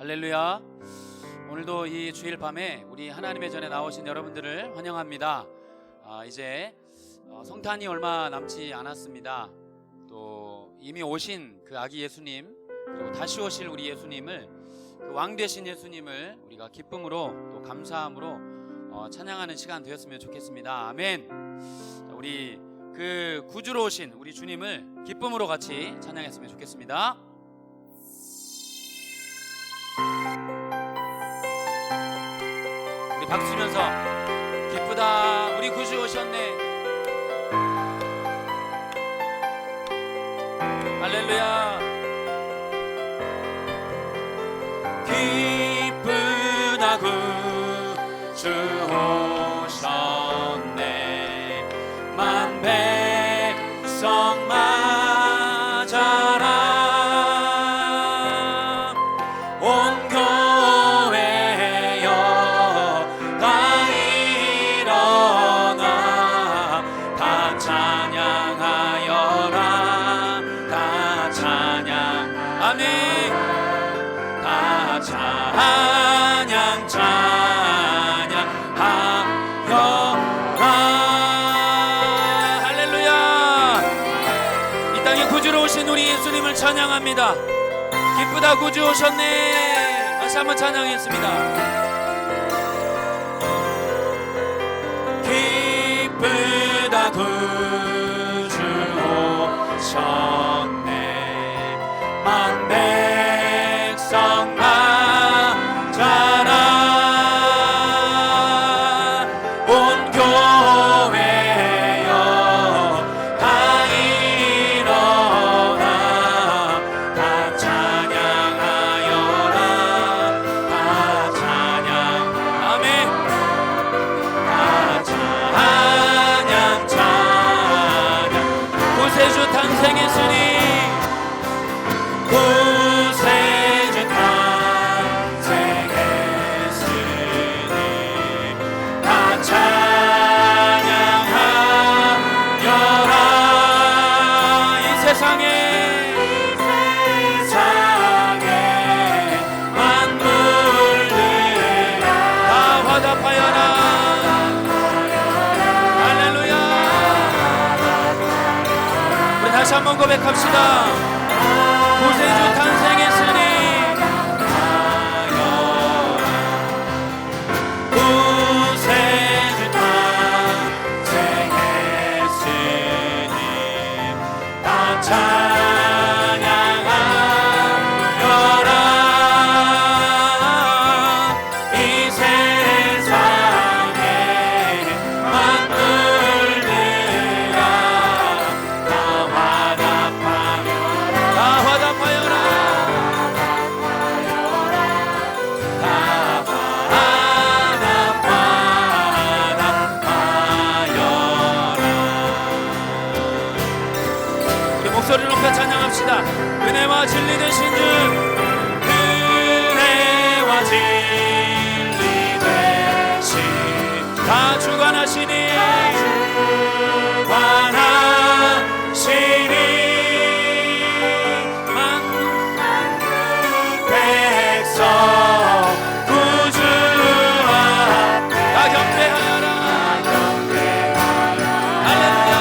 할렐루야. 오늘도 이 주일 밤에 우리 하나님의 전에 나오신 여러분들을 환영합니다. 이제 성탄이 얼마 남지 않았습니다. 또 이미 오신 그 아기 예수님, 그리고 다시 오실 우리 예수님을, 그 왕 되신 예수님을 우리가 기쁨으로 또 감사함으로 찬양하는 시간 되었으면 좋겠습니다. 아멘. 자, 우리 그 구주로 오신 우리 주님을 기쁨으로 같이 찬양했으면 좋겠습니다. 우리 박수 치면서 기쁘다 우리 구주 오셨네. 할렐루야. 기쁘다 구주 오셨네. 만 백성 맞아라. 온 교회여 다 일어나 다 찬양하여라. 다 찬양. 아멘. 다 찬양 찬양하여라. 할렐루야. 이 땅에 구주로 오신 우리 예수님을 찬양합니다. 기쁘다 구주 오셨네. 다시 한번 찬양했습니다. 기쁘다 구주 오셨네. 만 백성 맞아라. 온 교회여 다 일어나 다 찬양하여라. 다 찬양. 아멘. 다 찬양 찬양. 구세주 탄생했으니 구세주 탄생했으니 다 찬양하여라. 이 세상에 만물들 다 화답하여라. 할렐루야. 우리 다시 한번 고백합시다. 구세주 탄생했으니 구세주 탄생했으니 다 찬양하여라. 이 세상에 만물들아 다 화답하여라. 우리 목소리를 높여 찬양합시다. 은혜와 진리 되신 주, 은혜와 진리 되신 다 주관하시니 백성 구주 앞에 다 경배하여라. 할렐루야.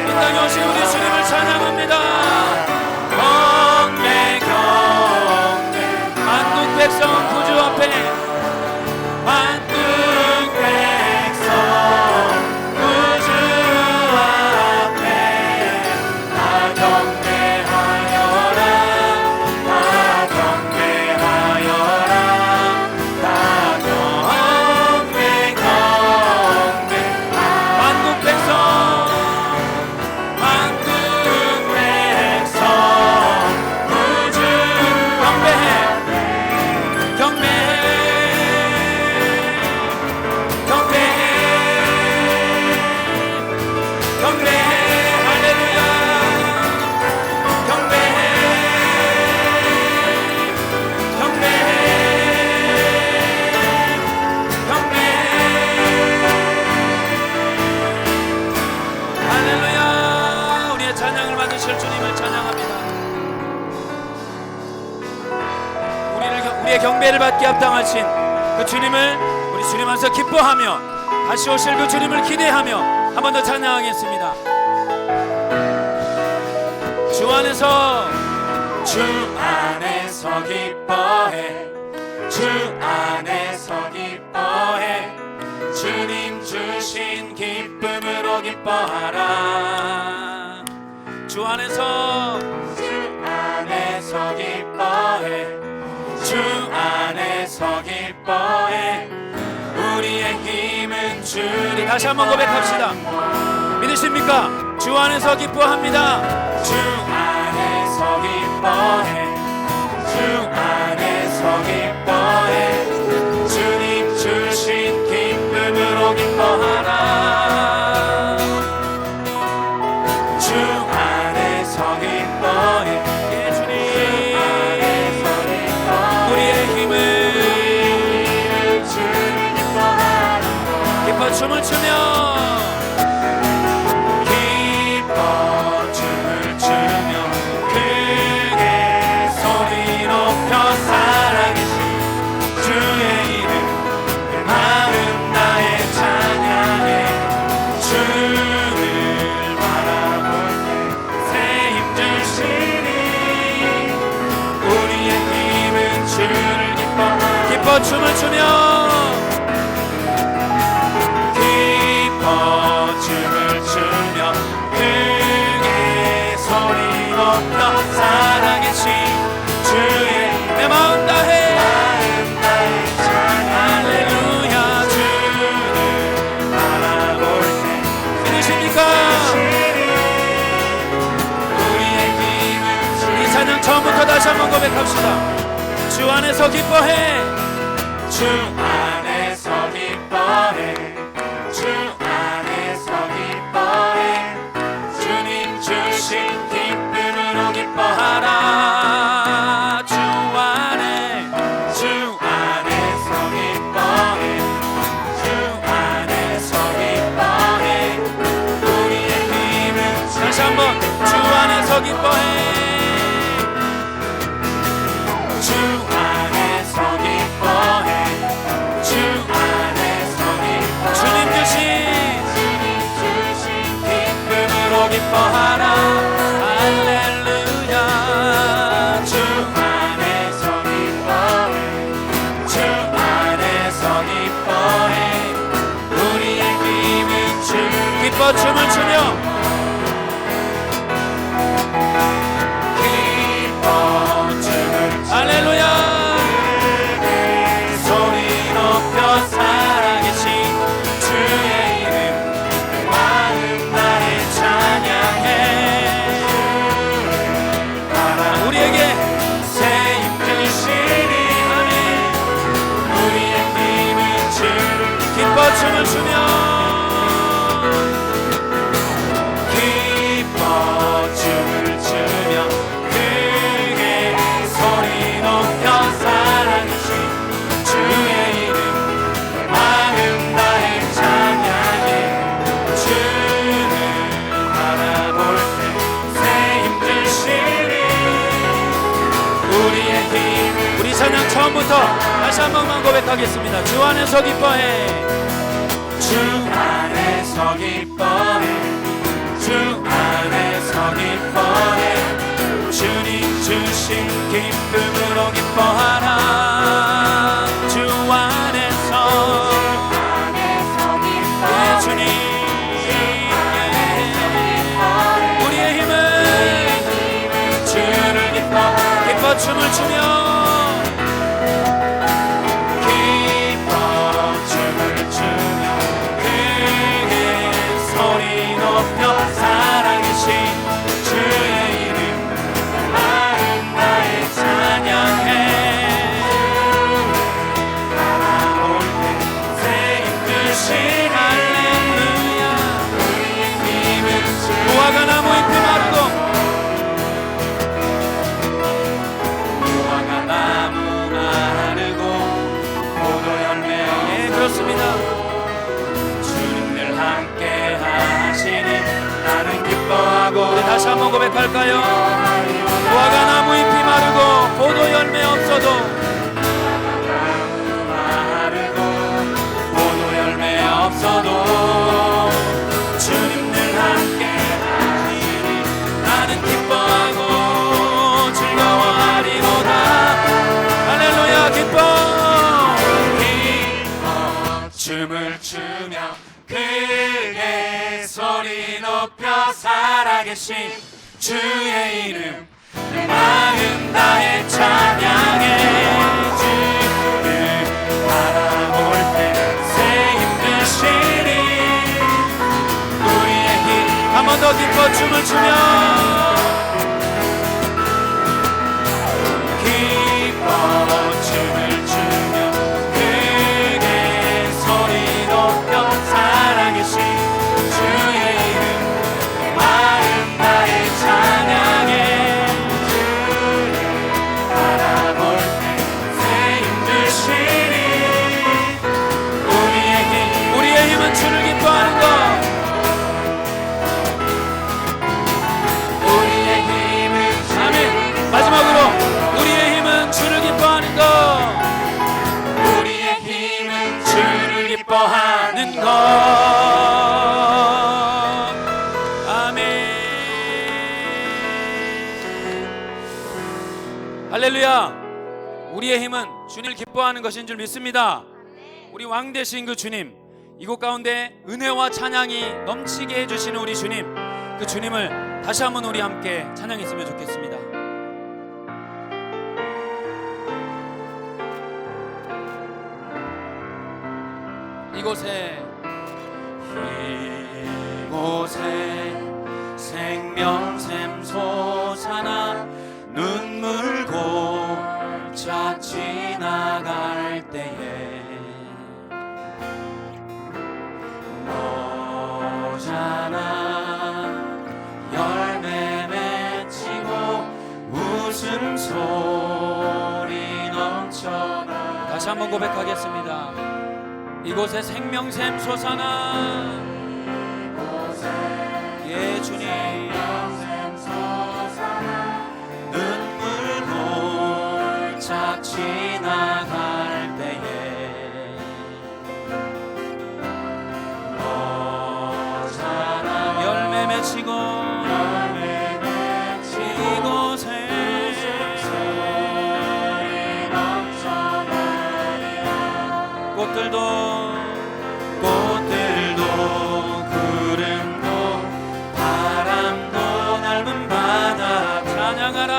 이 땅에 오신 우리 주님을 찬양합니다. 경배 경배. 만국 백성 구주 앞에 만국 백성 죽게 합당하신 그 주님을 우리 주님 안에서 기뻐하며 다시 오실 그 주님을 기대하며 한 번 더 찬양하겠습니다. 주 안에서 기뻐해, 주 안에서 기뻐해, 주님 주신 기쁨으로 기뻐하라. 주 안에서 기뻐해, 주 안에서 기뻐해, 우리의 힘은 주리. 다시 한번 고백합시다. 믿으십니까? 주 안에서 기뻐합니다. 주 안에서 기뻐해, 주 안에서 기뻐해, 주님 주신 기쁨으로 기뻐하라. 주 안에서 기뻐해, 예 주님, 우리의 힘을 기뻐 춤을 추며 춤을 추며 기뻐 춤을 추며 크게 소리 높여 살아계신 주의 내 마음 다해 할렐루야. 주를 바라볼 때 믿으십니까? 우리의 힘은 이 찬양 처음부터 다시 한번 고백합시다. 주 안에서 기뻐해, 주 안에서 기뻐해, 주 안에서 기뻐해, 주님 주신 기쁨으로 기뻐하라. 주 안에서 기뻐해, 주 안에서 기뻐해, 우리의 힘은 다시 한번 주 안에서 기뻐해, 주 안에서 기뻐해, 기뻐하라. 할렐루야. 주 안에서 기뻐해, 주 안에서 기뻐해, 우리의 힘은 주 기뻐 춤을 추며 기뻐 춤을 추며 할렐루야. 소리 높여 살아계신 주의 이름 마음 나의 찬양해. 우리에게 새 힘 주시니 아멘. 우리의 힘은 주를 기뻐 춤을 추며 기뻐 춤을 추며 크게 소리 높여 살아계신 주의 이름 마음 다해 찬양해. 주를 바라볼 때 새 힘 주시니 우리의 힘을 우리 찬양 처음부터 다시 한 번만 고백하겠습니다. 주 안에서 기뻐해, 주 안에서 기뻐해, 주 안에서 기뻐해, 주님 주신 기쁨으로 기뻐하라. 주 안에서 예 주님 우리의 힘은 주를 기뻐 춤을 추며 기뻐 춤을 추며 크게 소리 높여 살아계신 주의 이름 마음 다해 찬양해. 바라볼 때 새 힘 주신 할렐루야. 우리의 힘은 무화과 나무 잎이 마르고 그렇습니다. 주님 늘 함께 하시니 나는 기뻐하고. 우리 다시 한번 고백할까요? 무화과 나무 잎이 마르고 포도 열매 없어도 춤을 추며 크게 소리 높여 살아계신 주의 이름 마음 다해 찬양해. 주를 바라볼 때 새 힘드시니 우리의 힘. 한 번 더 기뻐 춤을 추며 기뻐 춤을 추며 크게 소리 높여 살아계신 주의 이름 마음 다해 찬양해. 주를 기뻐하는 것. 우리의 힘은 아멘. 마지막으로 우리의 힘은 주를 기뻐하는 것. 우리의 힘은 주를 기뻐하는 것. 아멘. 할렐루야. 우리의 힘은 주님을 기뻐하는 것인 줄 믿습니다. 우리 왕 되신 그 주님, 이곳 가운데 은혜와 찬양이 넘치게 해주시는 우리 주님, 그 주님을 다시 한번 우리 함께 찬양했으면 좋겠습니다. 이곳에 생명샘 솟아나 눈물 골차 지나갈 때에 너잖아 열매 맺히고 웃음소리 넘쳐나. 다시 한번 고백하겠습니다. 이곳에 생명샘 솟아나. 예 주님. 눈물 골차 지나갈 때에 열매 맺히고 이곳에 꽃들도 구름도 바람도 넓은 바다 찬양하라.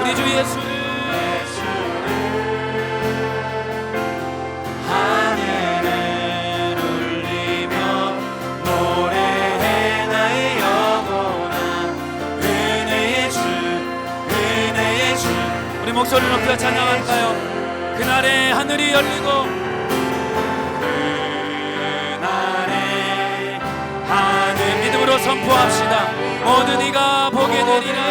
우리 주 예수를 하늘을 울리며 노래해 나의 영혼아. 은혜의 주 우리 목소리 높여 찬양할까요? 그날에 하늘이 열리고 그날에 하늘 믿음으로 선포합시다. 모두 네가 보게 되리라.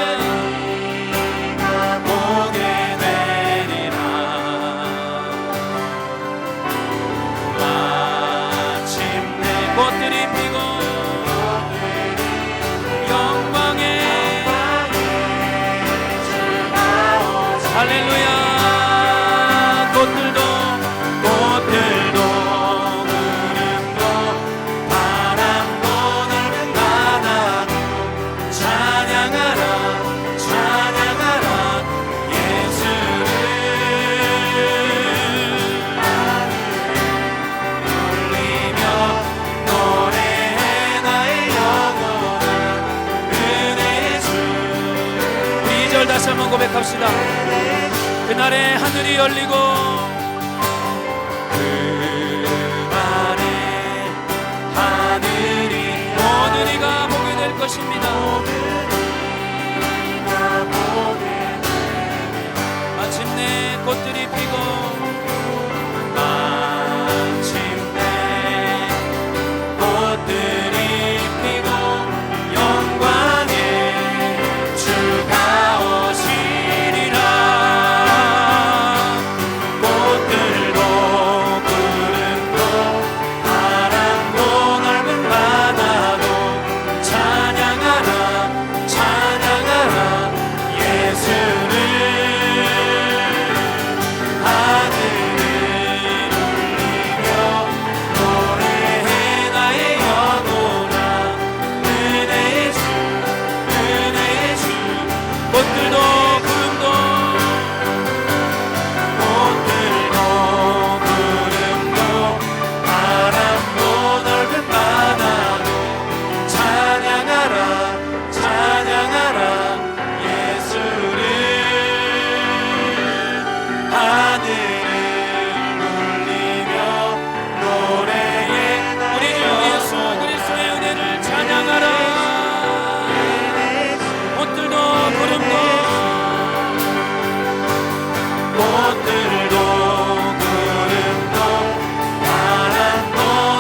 마침내 꽃들이 피고 영광의 할렐루야. 꽃들도 구름도 바람도 넓은 바다도 찬양하라 예수를. 울리며 노래해 나의 영혼아. 은혜의 주. 2절 다시 한번 고백합시다. 그날에 하늘이 열리고 그날에 하늘이 모두 네가 보게 될 것입니다. 마침내 꽃들이 피고 마침내 꽃들이 피고 영광의 주가 오시리라. 꽃들도 구름도 바람도 넓은 바다도 찬양하라 예수를. 하늘 꽃들도 구름도 바람도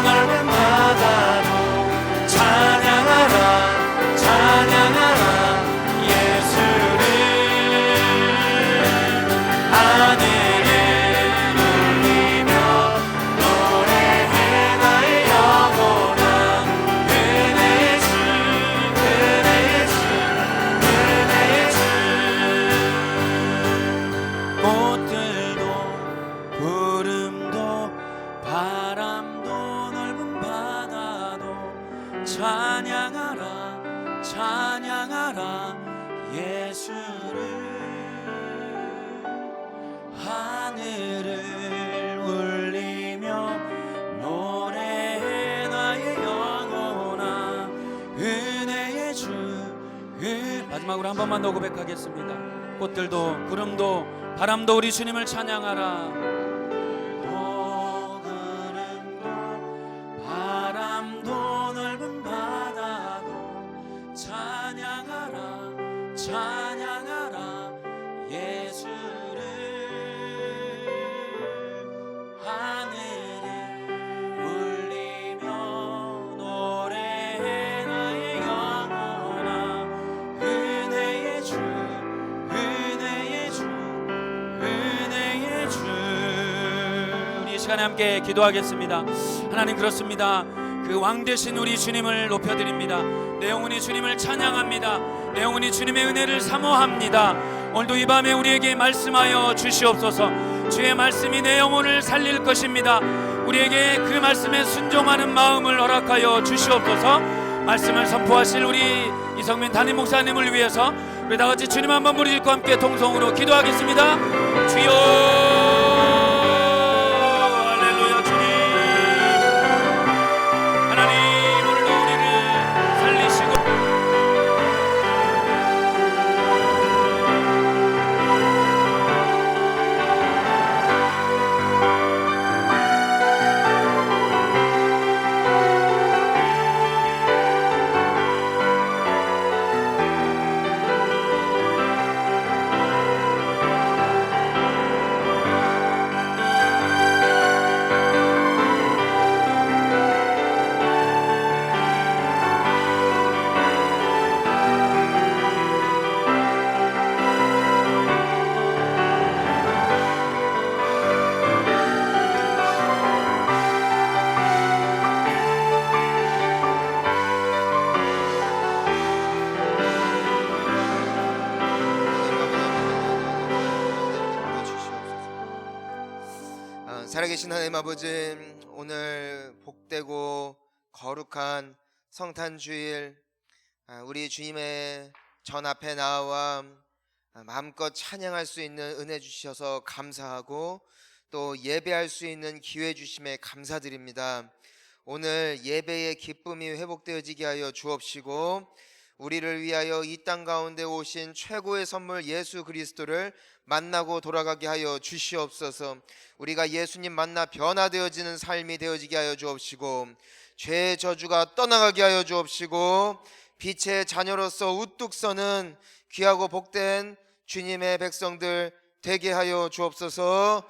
넓은 바다도 찬양하라 찬양하라 예수를 하늘을 울리며 노래해 나의 영혼아 은혜의 주 은혜의 주 은혜의 주 꽃들도 구름도 바람도 넓은 바다도 찬양하라 찬양하라 예수를 하늘을 울리며 노래해 나의 영혼아 은혜의 주 마지막으로 한 번만 더 고백하겠습니다. 꽃들도 구름도 바람도 우리 주님을 찬양하라. 구름도 바람도 넓은 바다도 찬양하라 찬양하라 예수를 하늘을 울리며 노래해 나의 영혼아 은혜의 주 은혜의 주 은혜의 주 우리 이 시간에 함께 기도하겠습니다. 하나님 그렇습니다. 그 왕 되신 우리 주님을 높여드립니다. 내 영혼이 주님을 찬양합니다. 내 영혼이 주님의 은혜를 사모합니다. 오늘도 이 밤에 우리에게 말씀하여 주시옵소서. 주의 말씀이 내 영혼을 살릴 것입니다. 우리에게 그 말씀에 순종하는 마음을 허락하여 주시옵소서. 말씀을 선포하실 우리 이성민 담임 목사님을 위해서 우리 다같이 주님 한번 부르짖고 함께 동성으로 기도하겠습니다. 주여 할렐루야 주님 하나님 오늘도 우리를 살리시고 살아계신 하나님 아버지, 오늘 복되고 거룩한 성탄주일 우리 주님의 전 앞에 나와 마음껏 찬양할 수 있는 은혜 주셔서 감사하고 또 예배할 수 있는 기회 주심에 감사드립니다. 오늘 예배의 기쁨이 회복되어지게 하여 주옵시고 우리를 위하여 이 땅 가운데 오신 최고의 선물 예수 그리스도를 만나고 돌아가게 하여 주시옵소서. 우리가 예수님 만나 변화되어지는 삶이 되어지게 하여 주옵시고 죄의 저주가 떠나가게 하여 주옵시고 빛의 자녀로서 우뚝 서는 귀하고 복된 주님의 백성들 되게 하여 주옵소서.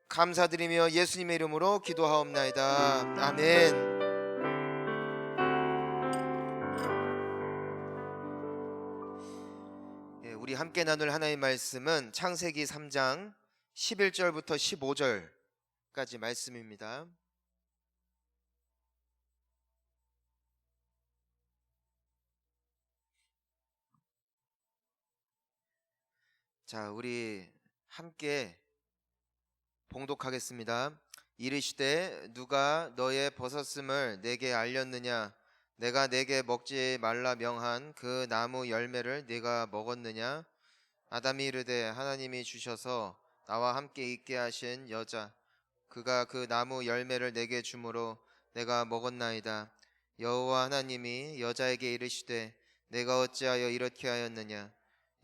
감사드리며 예수님의 이름으로 기도하옵나이다. 아멘. 우리 함께 나눌 하나님의 말씀은 창세기 3장 11절부터 15절까지 말씀입니다. 자, 우리 함께 봉독하겠습니다. 이르시되 누가 너의 벗었음을 내게 알렸느냐? 내가 내게 먹지 말라 명한 그 나무 열매를 네가 먹었느냐? 아담이 이르되 하나님이 주셔서 나와 함께 있게 하신 여자 그가 그 나무 열매를 내게 주므로 내가 먹었나이다. 여호와 하나님이 여자에게 이르시되 내가 어찌하여 이렇게 하였느냐?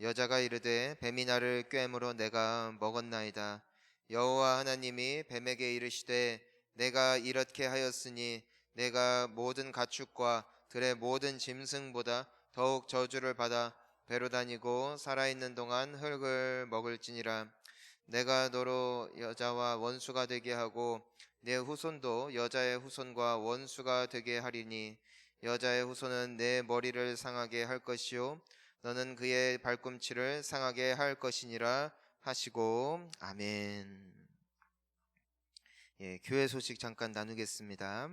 여자가 이르되 뱀이 나를 꿰므로 내가 먹었나이다. 여호와 하나님이 뱀에게 이르시되 내가 이렇게 하였으니 내가 모든 가축과 들의 모든 짐승보다 더욱 저주를 받아 배로 다니고 살아있는 동안 흙을 먹을지니라. 내가 너로 여자와 원수가 되게 하고 내 후손도 여자의 후손과 원수가 되게 하리니 여자의 후손은 내 머리를 상하게 할 것이요 너는 그의 발꿈치를 상하게 할 것이니라 하시고 아멘. 예, 교회 소식 잠깐 나누겠습니다.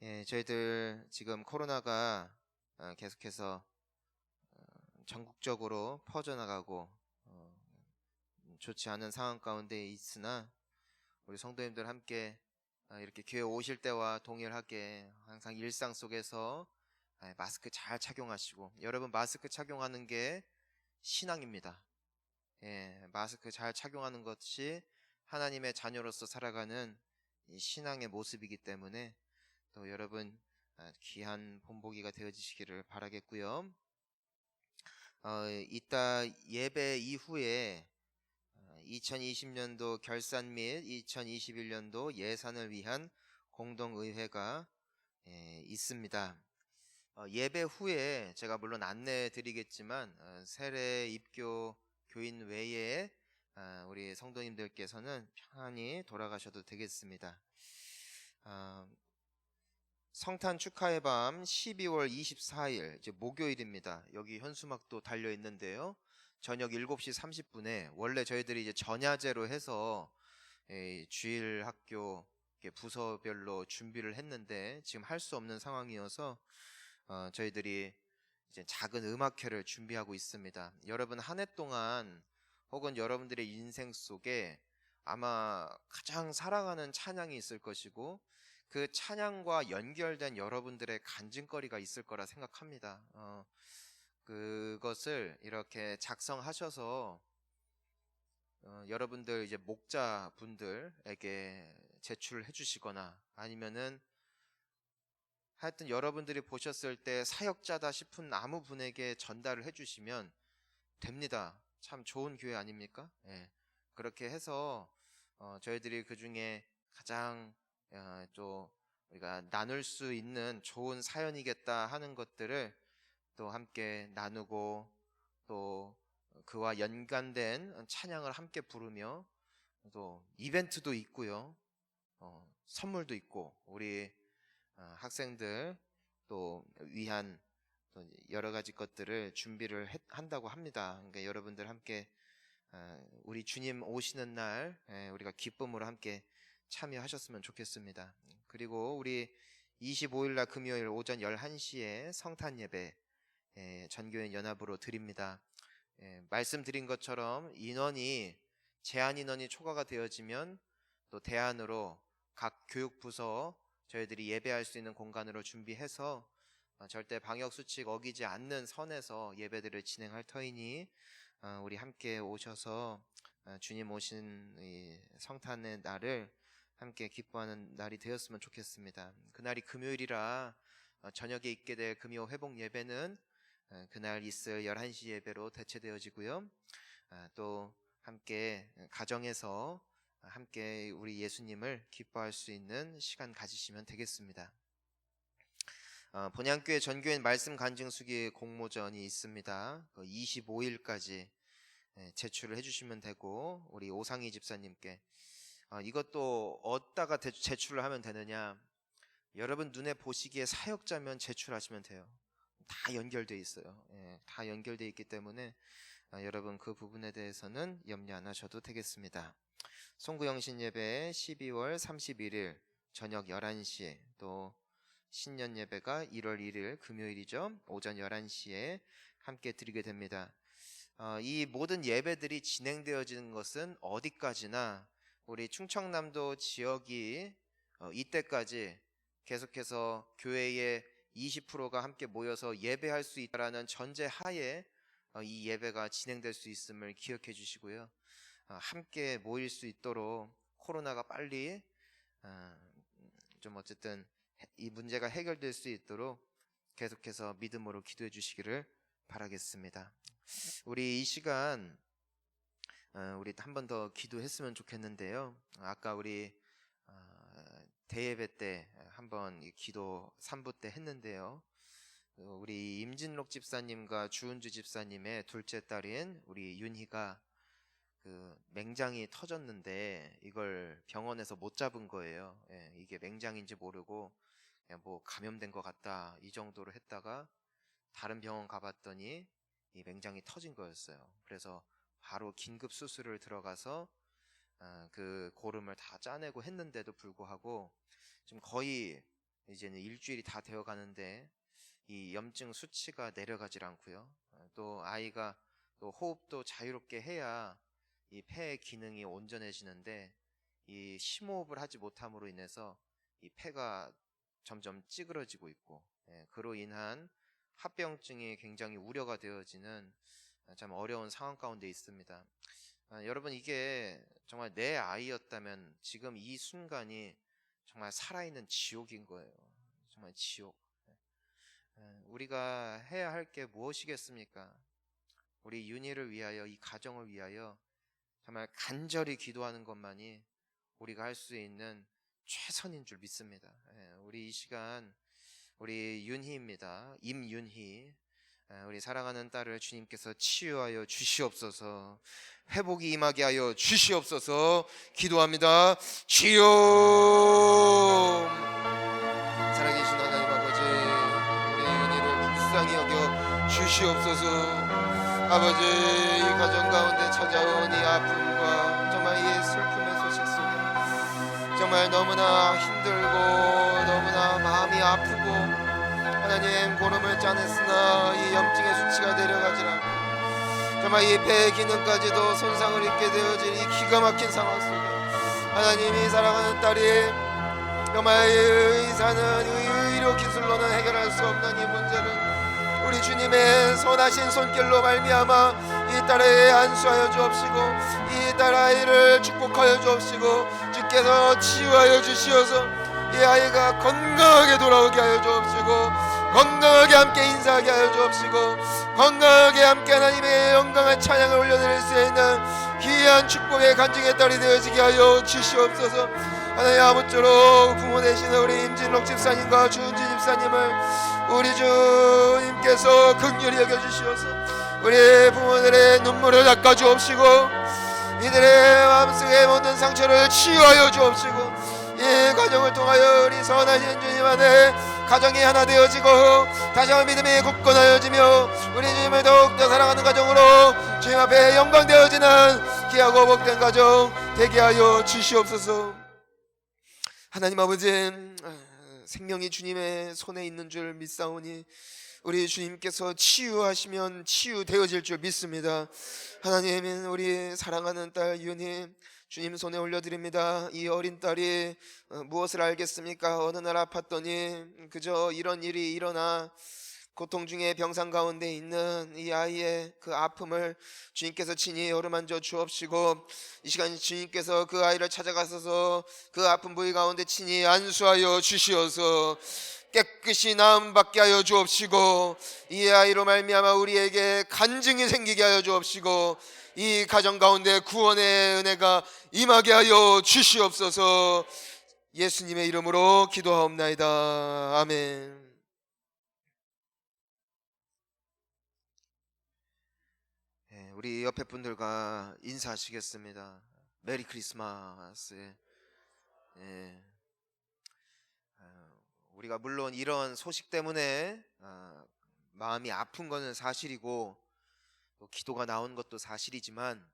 예, 저희들 지금 코로나가 계속해서 전국적으로 퍼져나가고 좋지 않은 상황 가운데 있으나 우리 성도님들 함께 이렇게 교회 오실 때와 동일하게 항상 일상 속에서 마스크 잘 착용하시고, 여러분 마스크 착용하는 게 신앙입니다. 예, 마스크 잘 착용하는 것이 하나님의 자녀로서 살아가는 이 신앙의 모습이기 때문에 또 여러분 귀한 본보기가 되어지시기를 바라겠고요. 이따 예배 이후에 2020년도 결산 및 2021년도 예산을 위한 공동의회가 있습니다. 예배 후에 제가 물론 안내해 드리겠지만 세례 입교 교인 외에 우리 성도님들께서는 편안히 돌아가셔도 되겠습니다. 성탄 축하의 밤 12월 24일 이제 목요일입니다. 여기 현수막도 달려 있는데요. 저녁 7시 30분에 원래 저희들이 이제 전야제로 해서 주일 학교 부서별로 준비를 했는데 지금 할 수 없는 상황이어서 저희들이 이제 작은 음악회를 준비하고 있습니다. 여러분 한 해 동안 혹은 여러분들의 인생 속에 아마 가장 사랑하는 찬양이 있을 것이고 그 찬양과 연결된 여러분들의 간증거리가 있을 거라 생각합니다. 그것을 이렇게 작성하셔서 여러분들 이제 목자분들에게 제출을 해주시거나 아니면은 하여튼 여러분들이 보셨을 때 사역자다 싶은 아무 분에게 전달을 해주시면 됩니다. 참 좋은 교회 아닙니까? 예. 그렇게 해서 저희들이 그 중에 가장 또 우리가 나눌 수 있는 좋은 사연이겠다 하는 것들을 또 함께 나누고 또 그와 연관된 찬양을 함께 부르며 또 이벤트도 있고요. 선물도 있고 우리 학생들 또 위한 또 여러 가지 것들을 준비를 한다고 합니다. 그러니까 여러분들 함께 우리 주님 오시는 날 우리가 기쁨으로 함께 참여하셨으면 좋겠습니다. 그리고 우리 25일 날 금요일 오전 11시에 성탄 예배 전교인 연합으로 드립니다. 말씀드린 것처럼 제한 인원이 초과가 되어지면 또 대안으로 각 교육부서 저희들이 예배할 수 있는 공간으로 준비해서 절대 방역 수칙 어기지 않는 선에서 예배들을 진행할 터이니 우리 함께 오셔서 주님 오신 이 성탄의 날을 함께 기뻐하는 날이 되었으면 좋겠습니다. 그날이 금요일이라 저녁에 있게 될 금요 회복 예배는 그날 있을 11시 예배로 대체되어지고요. 또 함께 가정에서 함께 우리 예수님을 기뻐할 수 있는 시간 가지시면 되겠습니다. 본향교회 전교인 말씀 간증수기 공모전이 있습니다. 25일까지 제출을 해주시면 되고 우리 오상희 집사님께 이것도 어디다가 제출을 하면 되느냐, 여러분 눈에 보시기에 사역자면 제출하시면 돼요. 다 연결되어 있어요. 다 연결되어 있기 때문에 여러분 그 부분에 대해서는 염려 안 하셔도 되겠습니다. 송구영신 예배 12월 31일 저녁 11시에 또 신년 예배가 1월 1일 금요일이죠. 오전 11시에 함께 드리게 됩니다. 이 모든 예배들이 진행되어지는 것은 어디까지나 우리 충청남도 지역이 이때까지 계속해서 교회의 20%가 함께 모여서 예배할 수 있다라는 전제 하에 이 예배가 진행될 수 있음을 기억해 주시고요. 함께 모일 수 있도록 코로나가 빨리 좀 어쨌든 이 문제가 해결될 수 있도록 계속해서 믿음으로 기도해 주시기를 바라겠습니다. 우리 이 시간 우리 한 번 더 기도했으면 좋겠는데요. 아까 우리 대예배 때 한번 기도 3부 때 했는데요. 우리 임진록 집사님과 주은주 집사님의 둘째 딸인 우리 윤희가 그 맹장이 터졌는데 이걸 병원에서 못 잡은 거예요. 예, 이게 맹장인지 모르고 그냥 뭐 감염된 것 같다 이 정도로 했다가 다른 병원 가봤더니 이 맹장이 터진 거였어요. 그래서 바로 긴급 수술을 들어가서 그 고름을 다 짜내고 했는데도 불구하고 지금 거의 이제는 일주일이 다 되어 가는데 이 염증 수치가 내려가질 않고요. 또 아이가 또 호흡도 자유롭게 해야 이 폐의 기능이 온전해지는데 이 심호흡을 하지 못함으로 인해서 이 폐가 점점 찌그러지고 있고, 그로 인한 합병증이 굉장히 우려가 되어지는 참 어려운 상황 가운데 있습니다. 여러분, 이게 정말 내 아이였다면 지금 이 순간이 정말 살아있는 지옥인 거예요. 정말 지옥. 우리가 해야 할 게 무엇이겠습니까? 우리 윤희를 위하여, 이 가정을 위하여 정말 간절히 기도하는 것만이 우리가 할 수 있는 최선인 줄 믿습니다. 우리 이 시간 우리 윤희입니다. 임윤희, 우리 사랑하는 딸을 주님께서 치유하여 주시옵소서, 회복이 임하게 하여 주시옵소서 기도합니다. 주여, 살아계신 하나님 아버지, 우리 윤희를 불쌍히 여겨 주시옵소서. 아버지, 이 가정 가운데 찾아온 이 아픔과 정말 이 슬픔의 소식 속에 정말 너무나 힘들고 너무나 마음이 아프고 하나님, 고름을 짜냈으나 이 염증의 수치가 내려가질 않고 정말 이 폐의 기능까지도 손상을 입게 되어진 이 기가 막힌 상황 속에 하나님이 사랑하는 딸이 정말 의사는 의료 기술로는 해결할 수 없는 이 문제를 우리 주님의 선하신 손길로 말미암아 이 딸에게 안수하여 주옵시고 이 딸 아이를 축복하여 주옵시고 주께서 치유하여 주시어서 이 아이가 건강하게 돌아오게 하여 주옵시고 건강하게 함께 인사하게 하여 주옵시고 건강하게 함께 하나님의 영광한 찬양을 올려드릴 수 있는 귀한 축복의 간증의 딸이 되어지게 하여 주시옵소서. 하나님, 아무쪼록 부모 되시는 우리 임진록 집사님과 주은지 집사님을 우리 주님께서 긍휼히 여겨주시어서 우리 부모들의 눈물을 닦아 주옵시고 이들의 마음속의 모든 상처를 치유하여 주옵시고 이 가정을 통하여 우리 선하신 주님 안에 가정이 하나 되어지고 다시 한번 믿음이 굳건하여지며 우리 주님을 더욱더 사랑하는 가정으로 주님 앞에 영광되어지는 귀하고 복된 가정 되게 하여 주시옵소서. 하나님 아버지, 생명이 주님의 손에 있는 줄 믿사오니 우리 주님께서 치유하시면 치유되어질 줄 믿습니다. 하나님, 우리 사랑하는 딸 윤희 주님 손에 올려드립니다. 이 어린 딸이 무엇을 알겠습니까? 어느 날 아팠더니 그저 이런 일이 일어나 고통 중에 병상 가운데 있는 이 아이의 그 아픔을 주님께서 친히 어루만져 주옵시고 이 시간 주님께서 그 아이를 찾아가셔서 그 아픈 부위 가운데 친히 안수하여 주시어서 깨끗이 나음받게 하여 주옵시고 이 아이로 말미암아 우리에게 간증이 생기게 하여 주옵시고 이 가정 가운데 구원의 은혜가 임하게 하여 주시옵소서. 예수님의 이름으로 기도하옵나이다. 아멘. 우리 옆에 분들과 인사하시겠습니다. 메리 크리스마스. 우리가 물론 이런 소식 때문에 마음이 아픈 것은 사실이고 또 기도가 나온 것도 사실이지만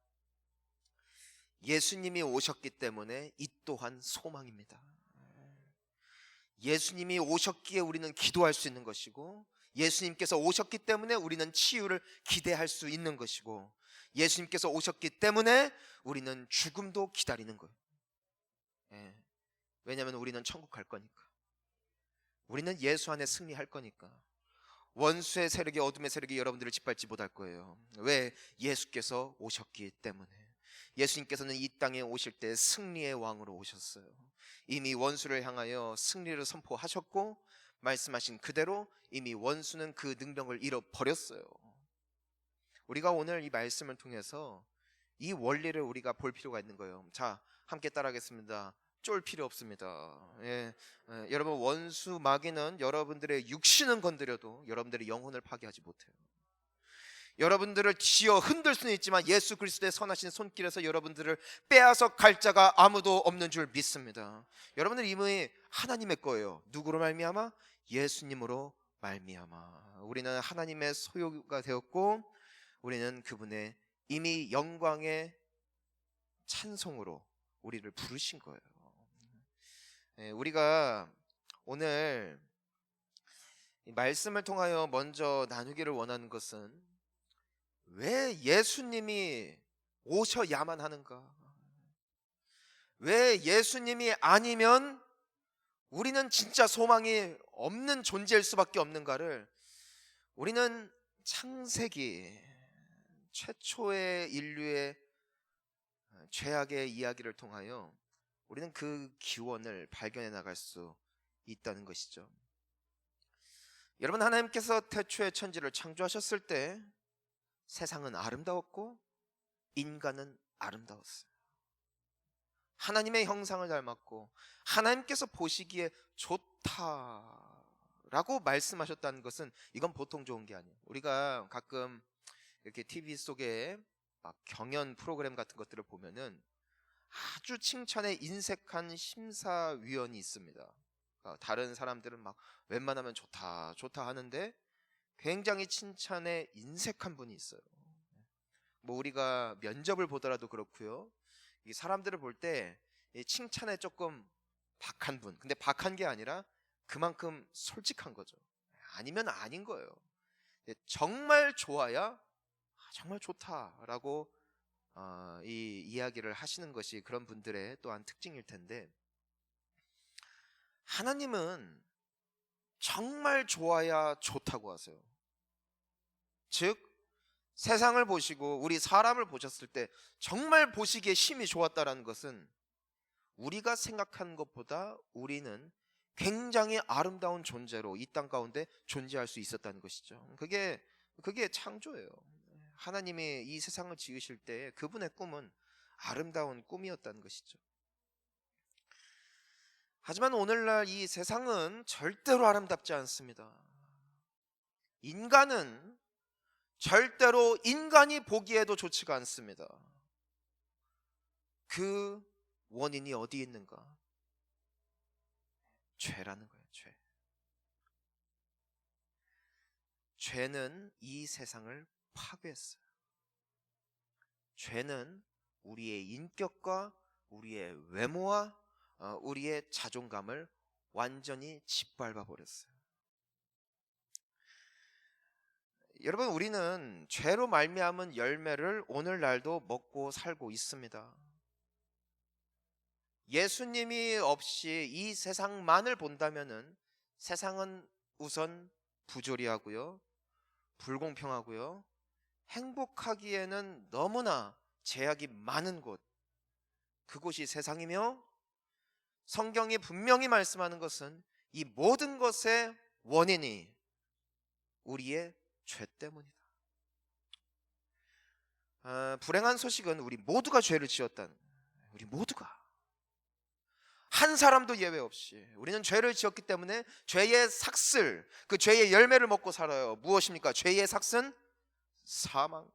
예수님이 오셨기 때문에 이 또한 소망입니다. 예수님이 오셨기에 우리는 기도할 수 있는 것이고 예수님께서 오셨기 때문에 우리는 치유를 기대할 수 있는 것이고 예수님께서 오셨기 때문에 우리는 죽음도 기다리는 거예요. 왜냐하면 우리는 천국 갈 거니까. 우리는 예수 안에 승리할 거니까. 원수의 세력이, 어둠의 세력이 여러분들을 짓밟지 못할 거예요. 왜? 예수께서 오셨기 때문에. 예수님께서는 이 땅에 오실 때 승리의 왕으로 오셨어요. 이미 원수를 향하여 승리를 선포하셨고 말씀하신 그대로 이미 원수는 그 능력을 잃어버렸어요. 우리가 오늘 이 말씀을 통해서 이 원리를 우리가 볼 필요가 있는 거예요. 자, 함께 따라하겠습니다. 쫄 필요 없습니다. 여러분, 원수 마귀는 여러분들의 육신은 건드려도 여러분들의 영혼을 파괴하지 못해요. 여러분들을 쥐어 흔들 수는 있지만 예수 그리스도의 선하신 손길에서 여러분들을 빼앗아 갈 자가 아무도 없는 줄 믿습니다. 여러분들 이미 하나님의 거예요. 누구로 말미암아? 예수님으로 말미암아. 우리는 하나님의 소유가 되었고, 우리는 그분의 이미 영광의 찬송으로 우리를 부르신 거예요. 우리가 오늘 이 말씀을 통하여 먼저 나누기를 원하는 것은, 왜 예수님이 오셔야만 하는가? 왜 예수님이 아니면 우리는 진짜 소망이 없는 존재일 수밖에 없는가를, 우리는 창세기 최초의 인류의 죄악의 이야기를 통하여 우리는 그 기원을 발견해 나갈 수 있다는 것이죠. 여러분, 하나님께서 태초의 천지를 창조하셨을 때 세상은 아름다웠고 인간은 아름다웠어요. 하나님의 형상을 닮았고 하나님께서 보시기에 좋다라고 말씀하셨다는 것은, 이건 보통 좋은 게 아니에요. 우리가 가끔 이렇게 TV 속에 막 경연 프로그램 같은 것들을 보면은 아주 칭찬에 인색한 심사위원이 있습니다. 다른 사람들은 막 웬만하면 좋다 좋다 하는데 굉장히 칭찬에 인색한 분이 있어요. 뭐 우리가 면접을 보더라도 그렇고요. 이 사람들을 볼 때 칭찬에 조금 박한 분, 근데 박한 게 아니라 그만큼 솔직한 거죠. 아니면 아닌 거예요. 정말 좋아야 정말 좋다라고 이 이야기를 하시는 것이 그런 분들의 또한 특징일 텐데, 하나님은 정말 좋아야 좋다고 하세요. 즉 세상을 보시고 우리 사람을 보셨을 때 정말 보시기에 심히 좋았다라는 것은, 우리가 생각하는 것보다 우리는 굉장히 아름다운 존재로 이 땅 가운데 존재할 수 있었다는 것이죠. 그게 창조예요. 하나님이 이 세상을 지으실 때 그분의 꿈은 아름다운 꿈이었다는 것이죠. 하지만 오늘날 이 세상은 절대로 아름답지 않습니다. 인간은 절대로 인간이 보기에도 좋지가 않습니다. 그 원인이 어디에 있는가? 죄라는 거예요. 죄는 이 세상을 파괴했어요. 죄는 우리의 인격과 우리의 외모와 우리의 자존감을 완전히 짓밟아 버렸어요. 여러분, 우리는 죄로 말미암은 열매를 오늘날도 먹고 살고 있습니다. 예수님이 없이 이 세상만을 본다면은 세상은 우선 부조리하고요, 불공평하고요, 행복하기에는 너무나 제약이 많은 곳, 그곳이 세상이며, 성경이 분명히 말씀하는 것은 이 모든 것의 원인이 우리의 죄 때문이다. 불행한 소식은 우리 모두가 죄를 지었다는, 우리 모두가 한 사람도 예외 없이 우리는 죄를 지었기 때문에 죄의 삭슬, 그 죄의 열매를 먹고 살아요. 무엇입니까? 죄의 삭은 사망.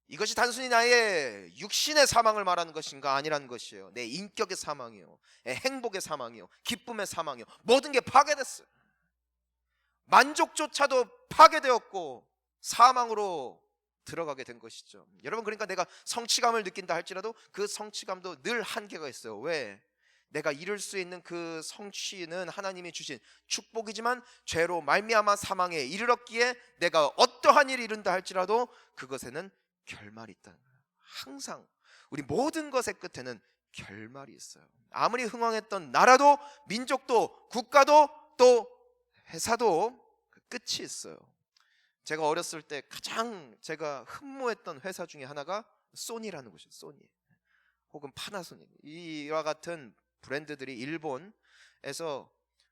이것이 단순히 나의 육신의 사망을 말하는 것인가? 아니라는 것이에요. 내 인격의 사망이요, 행복의 사망이요, 기쁨의 사망이요, 모든 게 파괴됐어요. 만족조차도 파괴되었고 사망으로 들어가게 된 것이죠. 여러분, 그러니까 내가 성취감을 느낀다 할지라도 그 성취감도 늘 한계가 있어요. 왜? 내가 이룰 수 있는 그 성취는 하나님이 주신 축복이지만 죄로 말미암아 사망에 이르렀기에 내가 어떠한 일을 이룬다 할지라도 그것에는 결말이 있다는 거예요. 항상 우리 모든 것의 끝에는 결말이 있어요. 아무리 흥왕했던 나라도, 민족도, 국가도, 또 회사도 그 끝이 있어요. 제가 어렸을 때 가장 제가 흠모했던 회사 중에 하나가 소니라는 곳이에요. 소니, 혹은 파나소닉, 이와 같은 브랜드들이 일본에서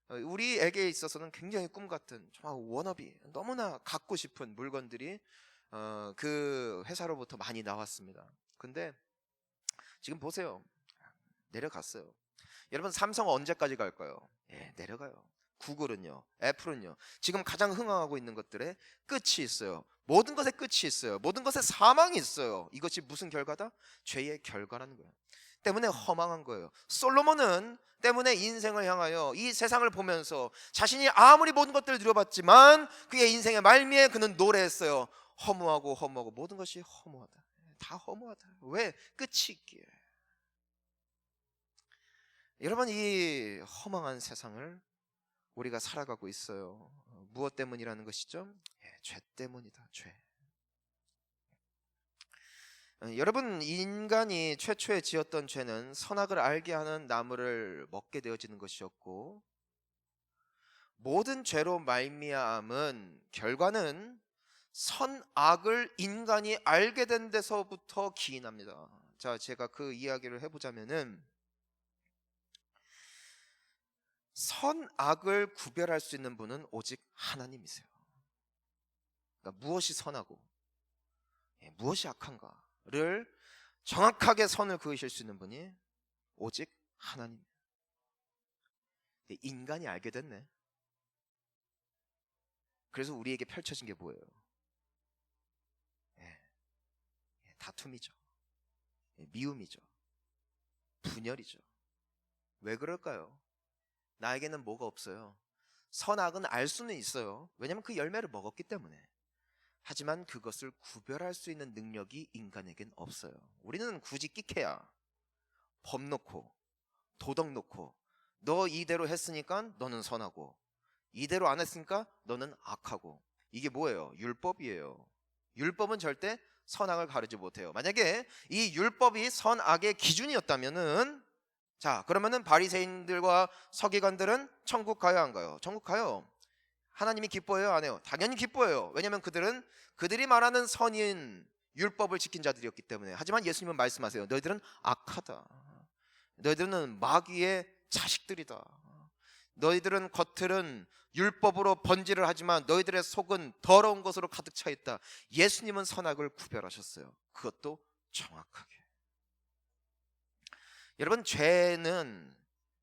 우리에게 있어서는 굉장히 꿈 같은, 정말 워너비, 너무나 갖고 싶은 물건들이 그 회사로부터 많이 나왔습니다. 근데 지금 보세요. 내려갔어요. 여러분 삼성 언제까지 갈까요? 예, 내려가요. 구글은요, 애플은요, 지금 가장 흥행하고 있는 것들의 끝이 있어요. 모든 것에 끝이 있어요. 모든 것에 사망이 있어요. 이것이 무슨 결과다? 죄의 결과라는 거예요. 때문에 허망한 거예요. 솔로몬은 때문에 인생을 향하여 이 세상을 보면서 자신이 아무리 모든 것들을 누려봤지만 그의 인생의 말미에 그는 노래했어요. 허무하고 허무하고 모든 것이 허무하다. 다 허무하다. 왜? 끝이 있기에. 여러분, 이 허망한 세상을 우리가 살아가고 있어요. 무엇 때문이라는 것이죠? 죄 때문이다. 죄. 여러분, 인간이 최초에 지었던 죄는 선악을 알게 하는 나무를 먹게 되어지는 것이었고, 모든 죄로 말미암은 결과는 선악을 인간이 알게 된 데서부터 기인합니다. 자, 제가 그 이야기를 해보자면은, 선악을 구별할 수 있는 분은 오직 하나님이세요. 그러니까 무엇이 선하고 무엇이 악한가를 정확하게 선을 그으실 수 있는 분이 오직 하나님. 인간이 알게 됐네. 그래서 우리에게 펼쳐진 게 뭐예요? 다툼이죠. 미움이죠. 분열이죠. 왜 그럴까요? 나에게는 뭐가 없어요. 선악은 알 수는 있어요. 왜냐하면 그 열매를 먹었기 때문에. 하지만 그것을 구별할 수 있는 능력이 인간에겐 없어요. 우리는 굳이 끽해야 법 놓고 도덕 놓고 너 이대로 했으니까 너는 선하고 이대로 안 했으니까 너는 악하고. 이게 뭐예요? 율법이에요. 율법은 절대 선악을 가르지 못해요. 만약에 이 율법이 선악의 기준이었다면은, 자, 그러면은 바리새인들과 서기관들은 천국 가요, 안 가요? 천국 가요. 하나님이 기뻐해요, 안 해요? 당연히 기뻐해요. 왜냐하면 그들은 그들이 말하는 선인 율법을 지킨 자들이었기 때문에. 하지만 예수님은 말씀하세요. 너희들은 악하다. 너희들은 마귀의 자식들이다. 너희들은 겉들은 율법으로 번지를 하지만 너희들의 속은 더러운 것으로 가득 차 있다. 예수님은 선악을 구별하셨어요. 그것도 정확하게. 여러분, 죄는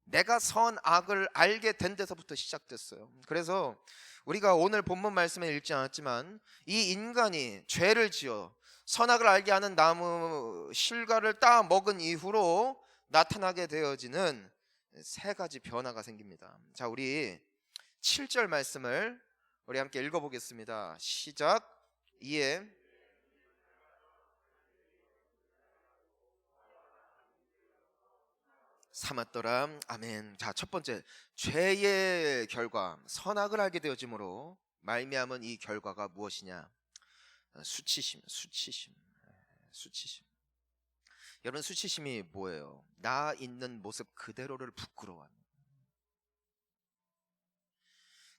내가 선악을 알게 된 데서부터 시작됐어요. 그래서 우리가 오늘 본문 말씀에 읽지 않았지만 이 인간이 죄를 지어 선악을 알게 하는 나무 실과를 따 먹은 이후로 나타나게 되어지는 세 가지 변화가 생깁니다. 자, 우리 7절 말씀을 우리 함께 읽어보겠습니다. 시작. 이에 삼았더라. 아멘. 자, 첫 번째, 죄의 결과, 선악을 알게 되어짐으로 말미암은 이 결과가 무엇이냐? 수치심. 여러분, 수치심이 뭐예요? 나 있는 모습 그대로를 부끄러워하는.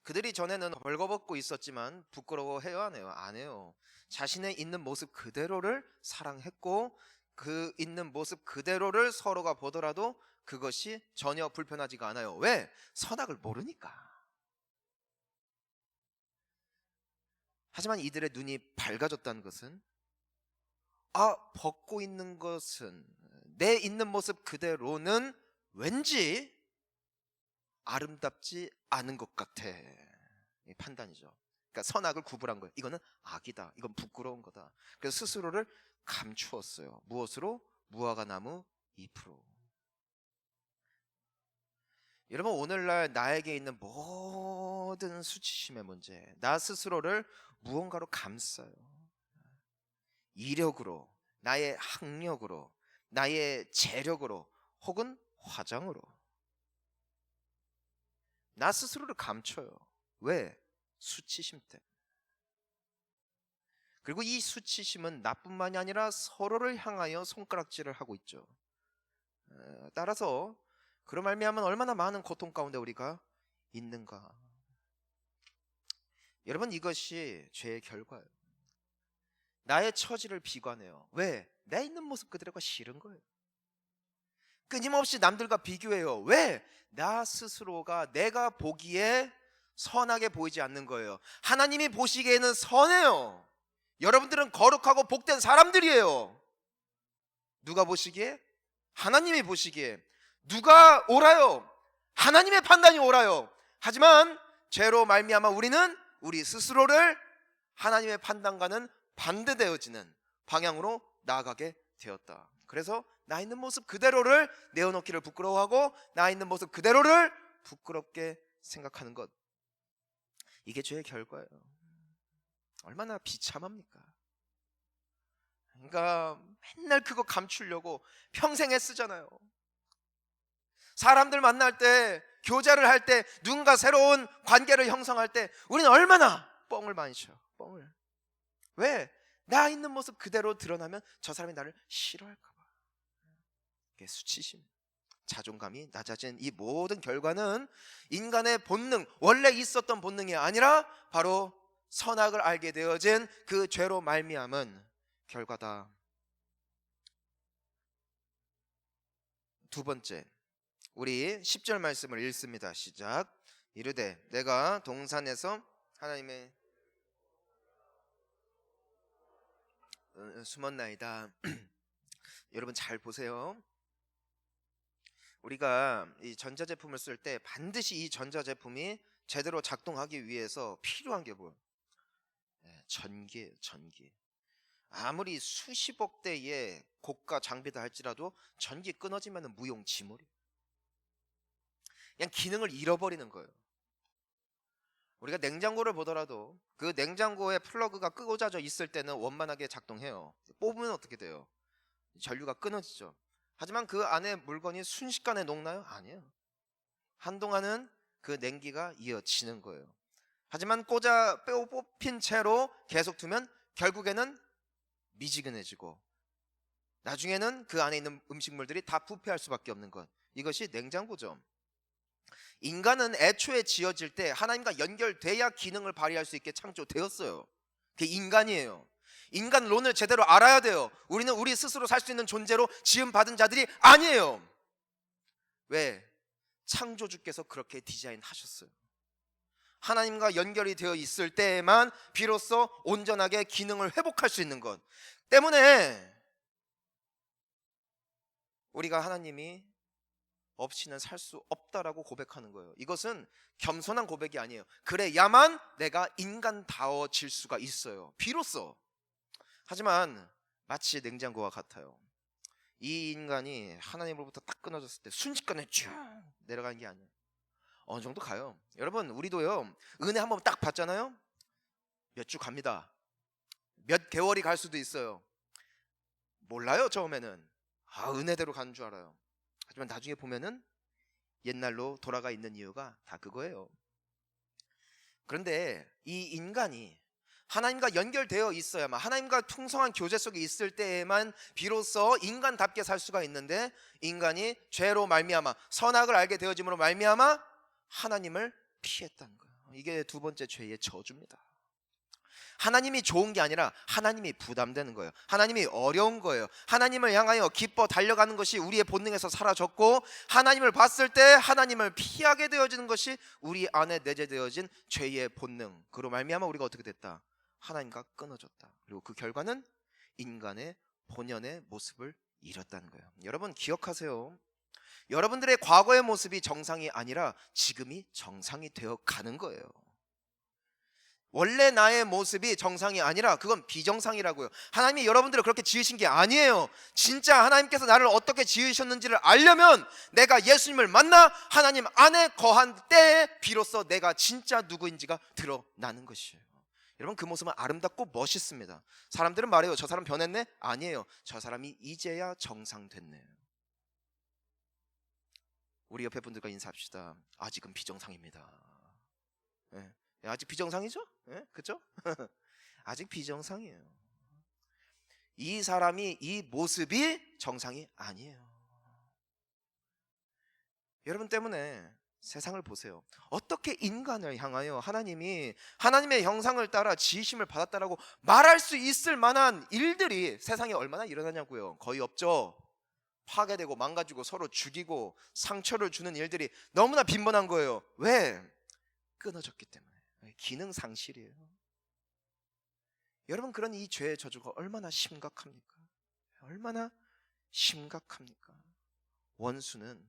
그들이 전에는 벌거벗고 있었지만 부끄러워해요, 안 해요? 안 해요. 자신의 있는 모습 그대로를 사랑했고 그 있는 모습 그대로를 서로가 보더라도 그것이 전혀 불편하지가 않아요. 왜? 선악을 모르니까. 하지만 이들의 눈이 밝아졌다는 것은, 벗고 있는 것은 내 있는 모습 그대로는 왠지 아름답지 않은 것 같아. 이 판단이죠. 그러니까 선악을 구분한 거예요. 이거는 악이다. 이건 부끄러운 거다. 그래서 스스로를 감추었어요. 무엇으로? 무화과 나무 잎으로. 여러분, 오늘날 나에게 있는 모든 수치심의 문제, 나 스스로를 무언가로 감싸요. 이력으로, 나의 학력으로, 나의 재력으로, 혹은 화장으로. 나 스스로를 감춰요. 왜? 수치심 때문에. 그리고 이 수치심은 나뿐만이 아니라 서로를 향하여 손가락질을 하고 있죠. 따라서 그런 말미암은 얼마나 많은 고통 가운데 우리가 있는가. 여러분, 이것이 죄의 결과예요. 나의 처지를 비관해요. 왜? 내 있는 모습 그대로가 싫은 거예요. 끊임없이 남들과 비교해요. 왜? 나 스스로가 내가 보기에 선하게 보이지 않는 거예요. 하나님이 보시기에는 선해요. 여러분들은 거룩하고 복된 사람들이에요. 누가 보시기에? 하나님이 보시기에 누가 옳아요? 하나님의 판단이 옳아요. 하지만 죄로 말미암아 우리는 우리 스스로를 하나님의 판단과는 반대되어지는 방향으로 나아가게 되었다. 그래서 나 있는 모습 그대로를 내어놓기를 부끄러워하고 나 있는 모습 그대로를 부끄럽게 생각하는 것, 이게 죄의 결과예요. 얼마나 비참합니까? 그러니까 맨날 그거 감추려고 평생 애쓰잖아요. 사람들 만날 때, 교제를 할 때, 누군가 새로운 관계를 형성할 때 우리는 얼마나 뻥을 많이 쳐. 뻥을. 왜? 나 있는 모습 그대로 드러나면 저 사람이 나를 싫어할까 봐. 이게 수치심, 자존감이 낮아진 이 모든 결과는 인간의 본능, 원래 있었던 본능이 아니라 바로 선악을 알게 되어진 그 죄로 말미암은 결과다. 두 번째, 우리 10절 말씀을 읽습니다. 시작. 이르되 내가 동산에서 하나님의 숨었나이다. 여러분 잘 보세요. 우리가 이 전자제품을 쓸 때 반드시 이 전자제품이 제대로 작동하기 위해서 필요한 게 뭐예요? 전기예요. 전기. 아무리 수십억 대의 고가 장비다 할지라도 전기 끊어지면 무용지물이에요. 그냥 기능을 잃어버리는 거예요. 우리가 냉장고를 보더라도 그 냉장고에 플러그가 꽂아져 있을 때는 원만하게 작동해요. 뽑으면 어떻게 돼요? 전류가 끊어지죠. 하지만 그 안에 물건이 순식간에 녹나요? 아니에요. 한동안은 그 냉기가 이어지는 거예요. 하지만 뽑힌 채로 계속 두면 결국에는 미지근해지고 나중에는 그 안에 있는 음식물들이 다 부패할 수밖에 없는 것, 이것이 냉장고죠. 인간은 애초에 지어질 때 하나님과 연결돼야 기능을 발휘할 수 있게 창조되었어요. 그게 인간이에요. 인간론을 제대로 알아야 돼요. 우리는 우리 스스로 살 수 있는 존재로 지음받은 자들이 아니에요. 왜? 창조주께서 그렇게 디자인하셨어요. 하나님과 연결이 되어 있을 때에만 비로소 온전하게 기능을 회복할 수 있는 것 때문에 우리가 하나님이 없이는 살 수 없다라고 고백하는 거예요. 이것은 겸손한 고백이 아니에요. 그래야만 내가 인간다워질 수가 있어요. 비로소. 하지만 마치 냉장고와 같아요. 이 인간이 하나님으로부터 딱 끊어졌을 때 순식간에 쭉 내려가는 게 아니에요. 어느 정도 가요. 여러분 우리도요, 은혜 한번 딱 받잖아요. 몇 주 갑니다. 몇 개월이 갈 수도 있어요. 몰라요. 처음에는 은혜대로 가는 줄 알아요. 하지만 나중에 보면은 옛날로 돌아가 있는 이유가 다 그거예요. 그런데 이 인간이 하나님과 연결되어 있어야만, 하나님과 풍성한 교제 속에 있을 때에만 비로소 인간답게 살 수가 있는데, 인간이 죄로 말미암아 선악을 알게 되어짐으로 말미암아 하나님을 피했다는 거예요. 이게 두 번째 죄의 저주입니다. 하나님이 좋은 게 아니라 하나님이 부담되는 거예요. 하나님이 어려운 거예요. 하나님을 향하여 기뻐 달려가는 것이 우리의 본능에서 사라졌고, 하나님을 봤을 때 하나님을 피하게 되어지는 것이 우리 안에 내재되어진 죄의 본능, 그로 말미암아 우리가 어떻게 됐다? 하나님과 끊어졌다. 그리고 그 결과는 인간의 본연의 모습을 잃었다는 거예요. 여러분 기억하세요. 여러분들의 과거의 모습이 정상이 아니라 지금이 정상이 되어 가는 거예요. 원래 나의 모습이 정상이 아니라 그건 비정상이라고요. 하나님이 여러분들을 그렇게 지으신 게 아니에요. 진짜 하나님께서 나를 어떻게 지으셨는지를 알려면 내가 예수님을 만나 하나님 안에 거한 때에 비로소 내가 진짜 누구인지가 드러나는 것이에요. 여러분 그 모습은 아름답고 멋있습니다. 사람들은 말해요. 저 사람 변했네? 아니에요. 저 사람이 이제야 정상됐네요. 우리 옆에 분들과 인사합시다. 아직은 비정상입니다. 네. 아직 비정상이죠? 네? 그렇죠? 아직 비정상이에요. 이 사람이, 이 모습이 정상이 아니에요. 여러분 때문에 세상을 보세요. 어떻게 인간을 향하여 하나님이 하나님의 형상을 따라 지으심을 받았다라고 말할 수 있을 만한 일들이 세상에 얼마나 일어나냐고요. 거의 없죠. 파괴되고 망가지고 서로 죽이고 상처를 주는 일들이 너무나 빈번한 거예요. 왜? 끊어졌기 때문에. 기능 상실이에요. 여러분 그런 이 죄의 저주가 얼마나 심각합니까? 얼마나 심각합니까? 원수는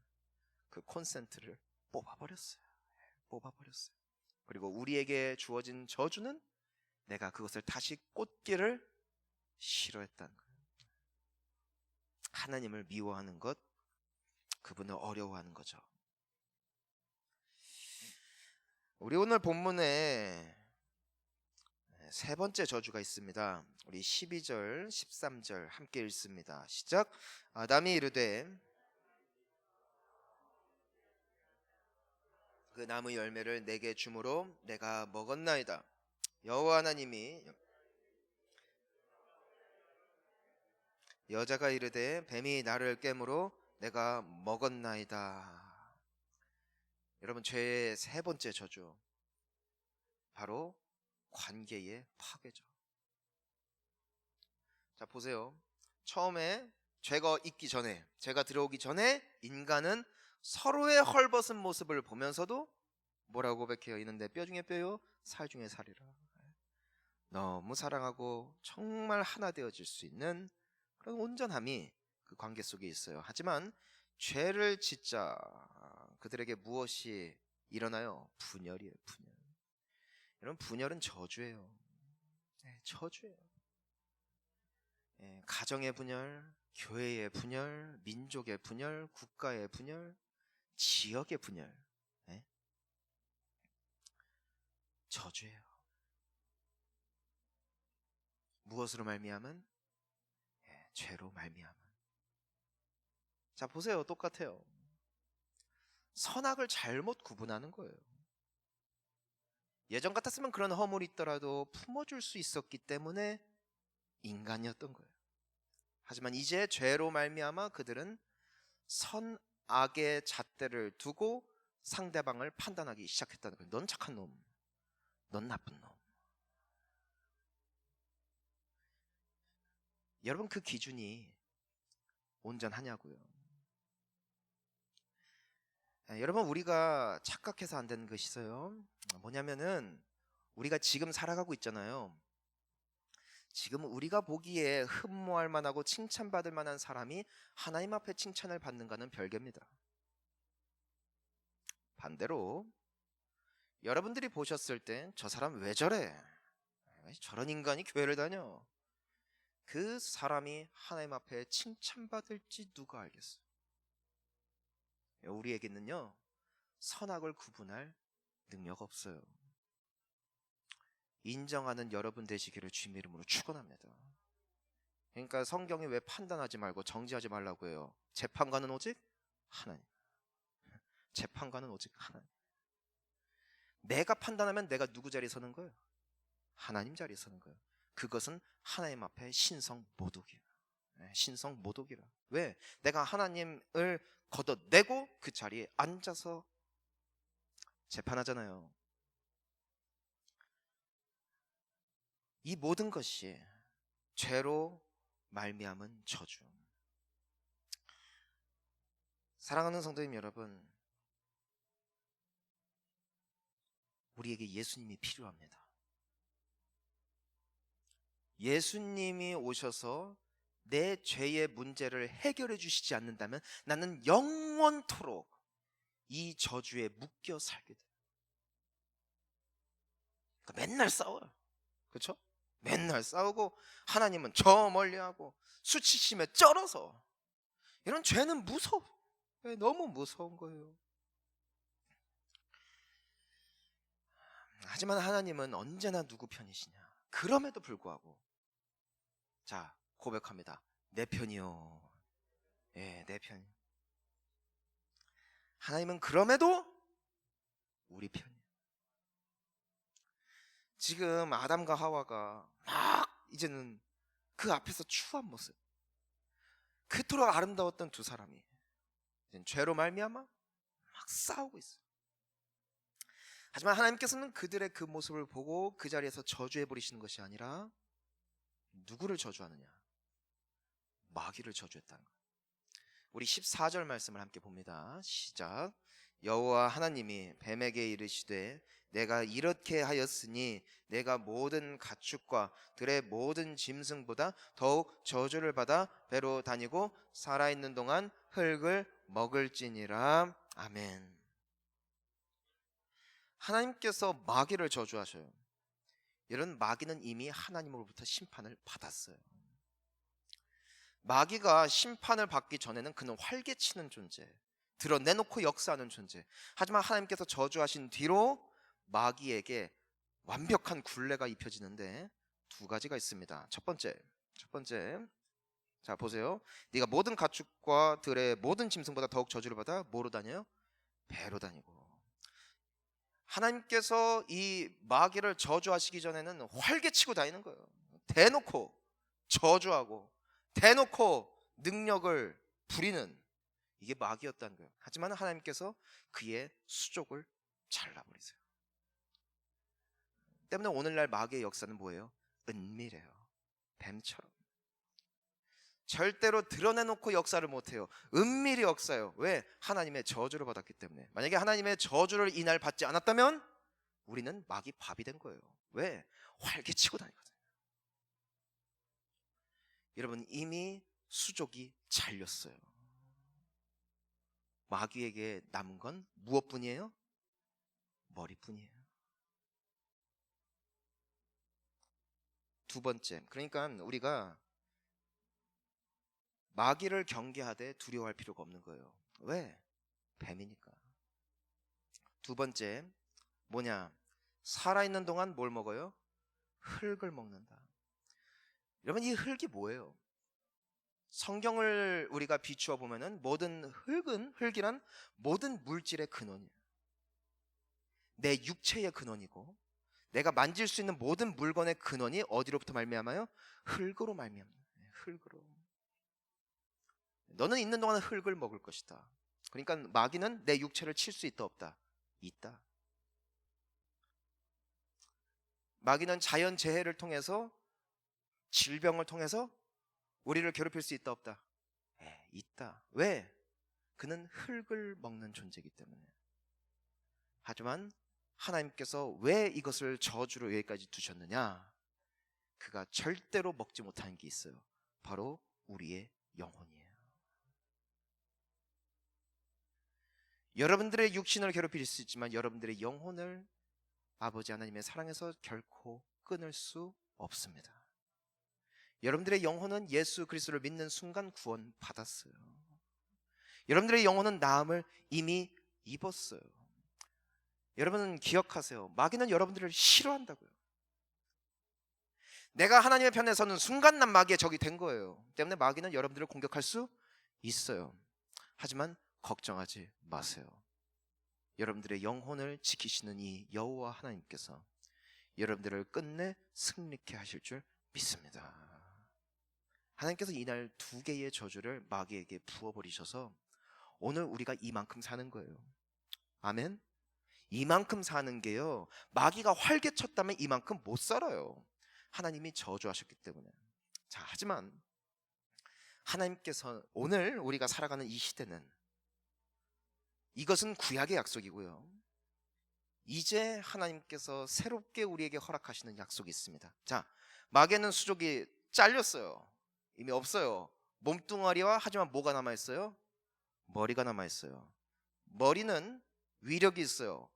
그 콘센트를 뽑아버렸어요. 뽑아버렸어요. 그리고 우리에게 주어진 저주는 내가 그것을 다시 꽂기를 싫어했다는 거예요. 하나님을 미워하는 것, 그분을 어려워하는 거죠. 우리 오늘 본문에 세 번째 저주가 있습니다. 우리 12절, 13절 함께 읽습니다. 시작. 아담이 이르되 그 나무 열매를 내게 주므로 내가 먹었나이다. 여호와 하나님이 여자가 이르되 뱀이 나를 깨므로 내가 먹었나이다. 여러분, 죄의 세 번째 저주, 바로 관계의 파괴죠. 자, 보세요. 처음에 죄가 있기 전에, 죄가 들어오기 전에 인간은 서로의 헐벗은 모습을 보면서도 뭐라고 고백해요? 이는 내 뼈 중에 뼈요 살 중에 살이라. 너무 사랑하고 정말 하나 되어질 수 있는 그런 온전함이 그 관계 속에 있어요. 하지만 죄를 짓자 그들에게 무엇이 일어나요? 분열이에요. 분열. 여러분, 분열은 저주예요. 저주예요. 가정의 분열, 교회의 분열, 민족의 분열, 국가의 분열, 지역의 분열, 저주예요. 무엇으로 말미암은? 죄로 말미암은. 자, 보세요. 똑같아요. 선악을 잘못 구분하는 거예요. 예전 같았으면 그런 허물이 있더라도 품어줄 수 있었기 때문에 인간이었던 거예요. 하지만 이제 죄로 말미암아 그들은 선악의 잣대를 두고 상대방을 판단하기 시작했다는 거예요. 넌 착한 놈, 넌 나쁜 놈. 여러분, 그 기준이 온전하냐고요. 여러분, 우리가 착각해서 안 되는 것이 있어요. 뭐냐면은 우리가 지금 살아가고 있잖아요. 지금 우리가 보기에 흠모할 만하고 칭찬받을 만한 사람이 하나님 앞에 칭찬을 받는가는 별개입니다. 반대로 여러분들이 보셨을 때 저 사람 왜 저래? 저런 인간이 교회를 다녀. 그 사람이 하나님 앞에 칭찬받을지 누가 알겠어요? 우리에게는요, 선악을 구분할 능력 없어요. 인정하는 여러분 되시기를 주님의 이름으로 축원합니다. 그러니까 성경이 왜 판단하지 말고 정지하지 말라고 해요? 재판관은 오직 하나님. 재판관은 오직 하나님. 내가 판단하면 내가 누구 자리에 서는 거예요? 하나님 자리에 서는 거예요. 그것은 하나님 앞에 신성 모독이에요. 신성 모독이라. 왜? 내가 하나님을 걷어내고 그 자리에 앉아서 재판하잖아요. 이 모든 것이 죄로 말미암은 저주. 사랑하는 성도님 여러분, 우리에게 예수님이 필요합니다. 예수님이 오셔서 내 죄의 문제를 해결해 주시지 않는다면 나는 영원토록 이 저주에 묶여 살게 돼요. 그러니까 맨날 싸워요. 그렇죠? 맨날 싸우고 하나님은 저 멀리하고 수치심에 쩔어서. 이런 죄는 무서워. 너무 무서운 거예요. 하지만 하나님은 언제나 누구 편이시냐? 그럼에도 불구하고 자, 고백합니다. 내 편이요. 내 편. 하나님은 그럼에도 우리 편이에요. 지금 아담과 하와가 막 이제는 그 앞에서 추한 모습, 그토록 아름다웠던 두 사람이 이제 죄로 말미암아 막 싸우고 있어요. 하지만 하나님께서는 그들의 그 모습을 보고 그 자리에서 저주해 버리시는 것이 아니라 누구를 저주하느냐? 마귀를 저주했다는 거예요. 우리 14절 말씀을 함께 봅니다. 시작. 여호와 하나님이 뱀에게 이르시되 내가 이렇게 하였으니 내가 모든 가축과 들의 모든 짐승보다 더욱 저주를 받아 배로 다니고 살아있는 동안 흙을 먹을지니라. 아멘. 하나님께서 마귀를 저주하셔요. 이런 마귀는 이미 하나님으로부터 심판을 받았어요. 마귀가 심판을 받기 전에는 그는 활개치는 존재, 드러내놓고 역사하는 존재. 하지만 하나님께서 저주하신 뒤로 마귀에게 완벽한 굴레가 입혀지는데 두 가지가 있습니다. 첫 번째, 자 보세요. 네가 모든 가축과 들의 모든 짐승보다 더욱 저주를 받아 뭐로 다녀요? 배로 다니고. 하나님께서 이 마귀를 저주하시기 전에는 활개치고 다니는 거예요. 대놓고 저주하고 대놓고 능력을 부리는, 이게 마귀였다는 거예요. 하지만 하나님께서 그의 수족을 잘라버리세요. 때문에 오늘날 마귀의 역사는 뭐예요? 은밀해요. 뱀처럼 절대로 드러내놓고 역사를 못해요. 은밀히 역사해요. 왜? 하나님의 저주를 받았기 때문에. 만약에 하나님의 저주를 이날 받지 않았다면 우리는 마귀 밥이 된 거예요. 왜? 활개치고 다니거든요. 여러분, 이미 수족이 잘렸어요. 마귀에게 남은 건 무엇뿐이에요? 머리뿐이에요. 두 번째, 그러니까 우리가 마귀를 경계하되 두려워할 필요가 없는 거예요. 왜? 뱀이니까. 두 번째, 뭐냐? 살아있는 동안 뭘 먹어요? 흙을 먹는다. 여러분, 이 흙이 뭐예요? 성경을 우리가 비추어 보면은 모든 흙이란 모든 물질의 근원이에요. 내 육체의 근원이고, 내가 만질 수 있는 모든 물건의 근원이 어디로부터 말미암아요? 흙으로 말미암아요. 흙으로. 너는 있는 동안 흙을 먹을 것이다. 그러니까 마귀는 내 육체를 칠 수 있다 없다? 있다. 마귀는 자연재해를 통해서, 질병을 통해서 우리를 괴롭힐 수 있다 없다? 있다. 왜? 그는 흙을 먹는 존재이기 때문에. 하지만 하나님께서 왜 이것을 저주로 여기까지 두셨느냐? 그가 절대로 먹지 못하는 게 있어요. 바로 우리의 영혼이에요. 여러분들의 육신을 괴롭힐 수 있지만 여러분들의 영혼을 아버지 하나님의 사랑에서 결코 끊을 수 없습니다. 여러분들의 영혼은 예수 그리스도를 믿는 순간 구원 받았어요. 여러분들의 영혼은 나음을 이미 입었어요. 여러분은 기억하세요. 마귀는 여러분들을 싫어한다고요. 내가 하나님의 편에 서는 순간 난 마귀의 적이 된 거예요. 때문에 마귀는 여러분들을 공격할 수 있어요. 하지만 걱정하지 마세요. 여러분들의 영혼을 지키시는 이 여호와 하나님께서 여러분들을 끝내 승리케 하실 줄 믿습니다. 하나님께서 이날 두 개의 저주를 마귀에게 부어버리셔서 오늘 우리가 이만큼 사는 거예요. 아멘. 이만큼 사는 게요, 마귀가 활개쳤다면 이만큼 못 살아요. 하나님이 저주하셨기 때문에. 자, 하지만 하나님께서 오늘 우리가 살아가는 이 시대는, 이것은 구약의 약속이고요, 이제 하나님께서 새롭게 우리에게 허락하시는 약속이 있습니다. 자, 마귀는 수족이 잘렸어요. 이미 없어요. 몸뚱아리와, 하지만 뭐가 남아있어요? 머리가 남아있어요. 머리는 위력이 있어요.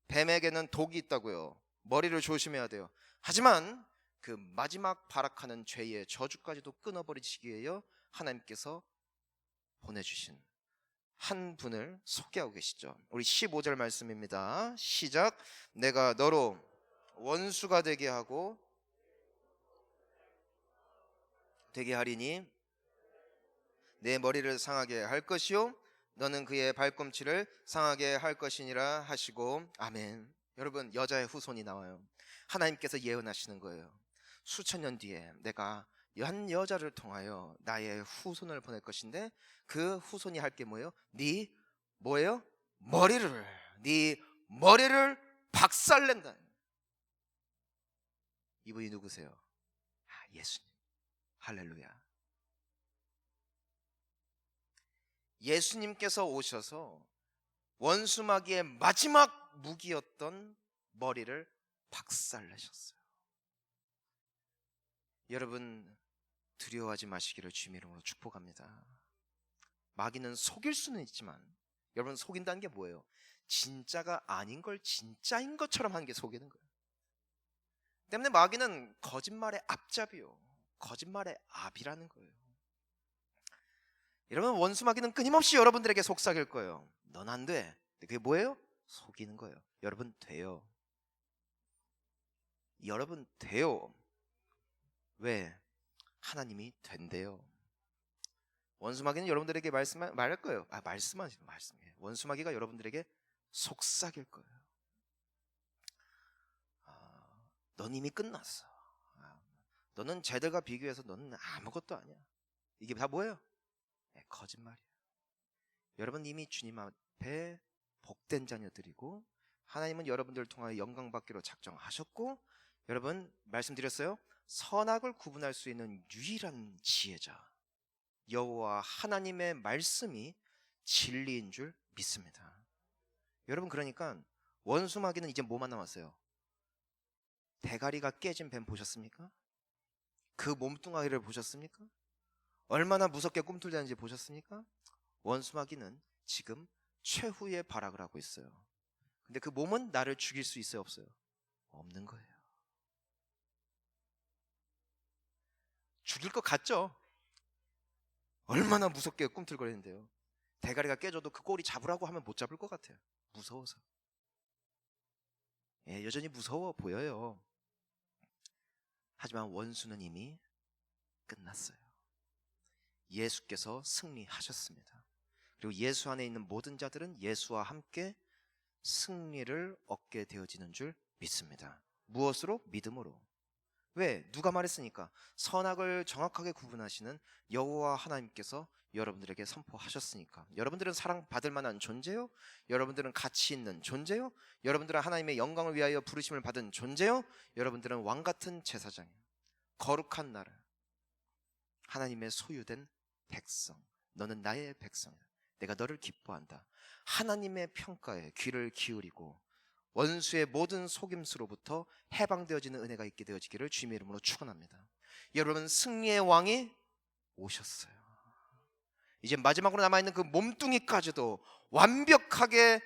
뱀에게는 독이 있다고요. 머리를 조심해야 돼요. 하지만 그 마지막 발악하는 죄의 저주까지도 끊어버리시기 위해 하나님께서 보내주신 한 분을 소개하고 계시죠. 우리 15절 말씀입니다. 시작. 내가 너로 원수가 되게 하리니 내 머리를 상하게 할 것이요 너는 그의 발꿈치를 상하게 할 것이니라 하시고. 아멘. 여러분, 여자의 후손이 나와요. 하나님께서 예언하시는 거예요. 수천 년 뒤에 내가 한 여자를 통하여 나의 후손을 보낼 것인데 그 후손이 할 게 뭐예요? 네 뭐예요? 네 머리를 박살낸다. 이분이 누구세요? 예수님. 할렐루야. 예수님께서 오셔서 원수마귀의 마지막 무기였던 머리를 박살내셨어요. 여러분, 두려워하지 마시기를 주님의 이름으로 축복합니다. 마귀는 속일 수는 있지만 여러분, 속인다는 게 뭐예요? 진짜가 아닌 걸 진짜인 것처럼 하는 게 속이는 거예요. 때문에 마귀는 거짓말의 앞잡이요, 거짓말의 압이라는 거예요. 여러분, 원수 마귀는 끊임없이 여러분들에게 속삭일 거예요. 넌 안 돼. 그게 뭐예요? 속이는 거예요. 여러분 돼요. 여러분 돼요. 왜? 하나님이 된대요. 원수 마귀는 여러분들에게 말할 거예요. 말씀하시는 말씀이에요. 원수 마귀가 여러분들에게 속삭일 거예요. 넌 이미 끝났어. 너는 쟤들과 비교해서 너는 아무것도 아니야. 이게 다 뭐예요? 거짓말이에요. 여러분 이미 주님 앞에 복된 자녀들이고 하나님은 여러분들을 통하여 영광 받기로 작정하셨고, 여러분 말씀드렸어요. 선악을 구분할 수 있는 유일한 지혜자 여호와 하나님의 말씀이 진리인 줄 믿습니다. 여러분, 그러니까 원수 마귀는 이제 뭐만 남았어요? 대가리가 깨진 뱀 보셨습니까? 그 몸뚱아리를 보셨습니까? 얼마나 무섭게 꿈틀대는지 보셨습니까? 원수 마귀는 지금 최후의 발악을 하고 있어요. 근데 그 몸은 나를 죽일 수 있어요, 없어요? 없는 거예요. 죽일 것 같죠? 얼마나 무섭게 꿈틀거리는데요. 대가리가 깨져도 그 꼬리 잡으라고 하면 못 잡을 것 같아요. 무서워서. 여전히 무서워 보여요. 하지만 원수는 이미 끝났어요. 예수께서 승리하셨습니다. 그리고 예수 안에 있는 모든 자들은 예수와 함께 승리를 얻게 되어지는 줄 믿습니다. 무엇으로? 믿음으로. 왜? 누가 말했으니까? 선악을 정확하게 구분하시는 여호와 하나님께서 여러분들에게 선포하셨으니까. 여러분들은 사랑받을 만한 존재요, 여러분들은 가치 있는 존재요, 여러분들은 하나님의 영광을 위하여 부르심을 받은 존재요, 여러분들은 왕같은 제사장이요, 거룩한 나라, 하나님의 소유된 백성. 너는 나의 백성이다. 내가 너를 기뻐한다. 하나님의 평가에 귀를 기울이고 원수의 모든 속임수로부터 해방되어지는 은혜가 있게 되어지기를 주님의 이름으로 축원합니다. 여러분, 승리의 왕이 오셨어요. 이제 마지막으로 남아있는 그 몸뚱이까지도 완벽하게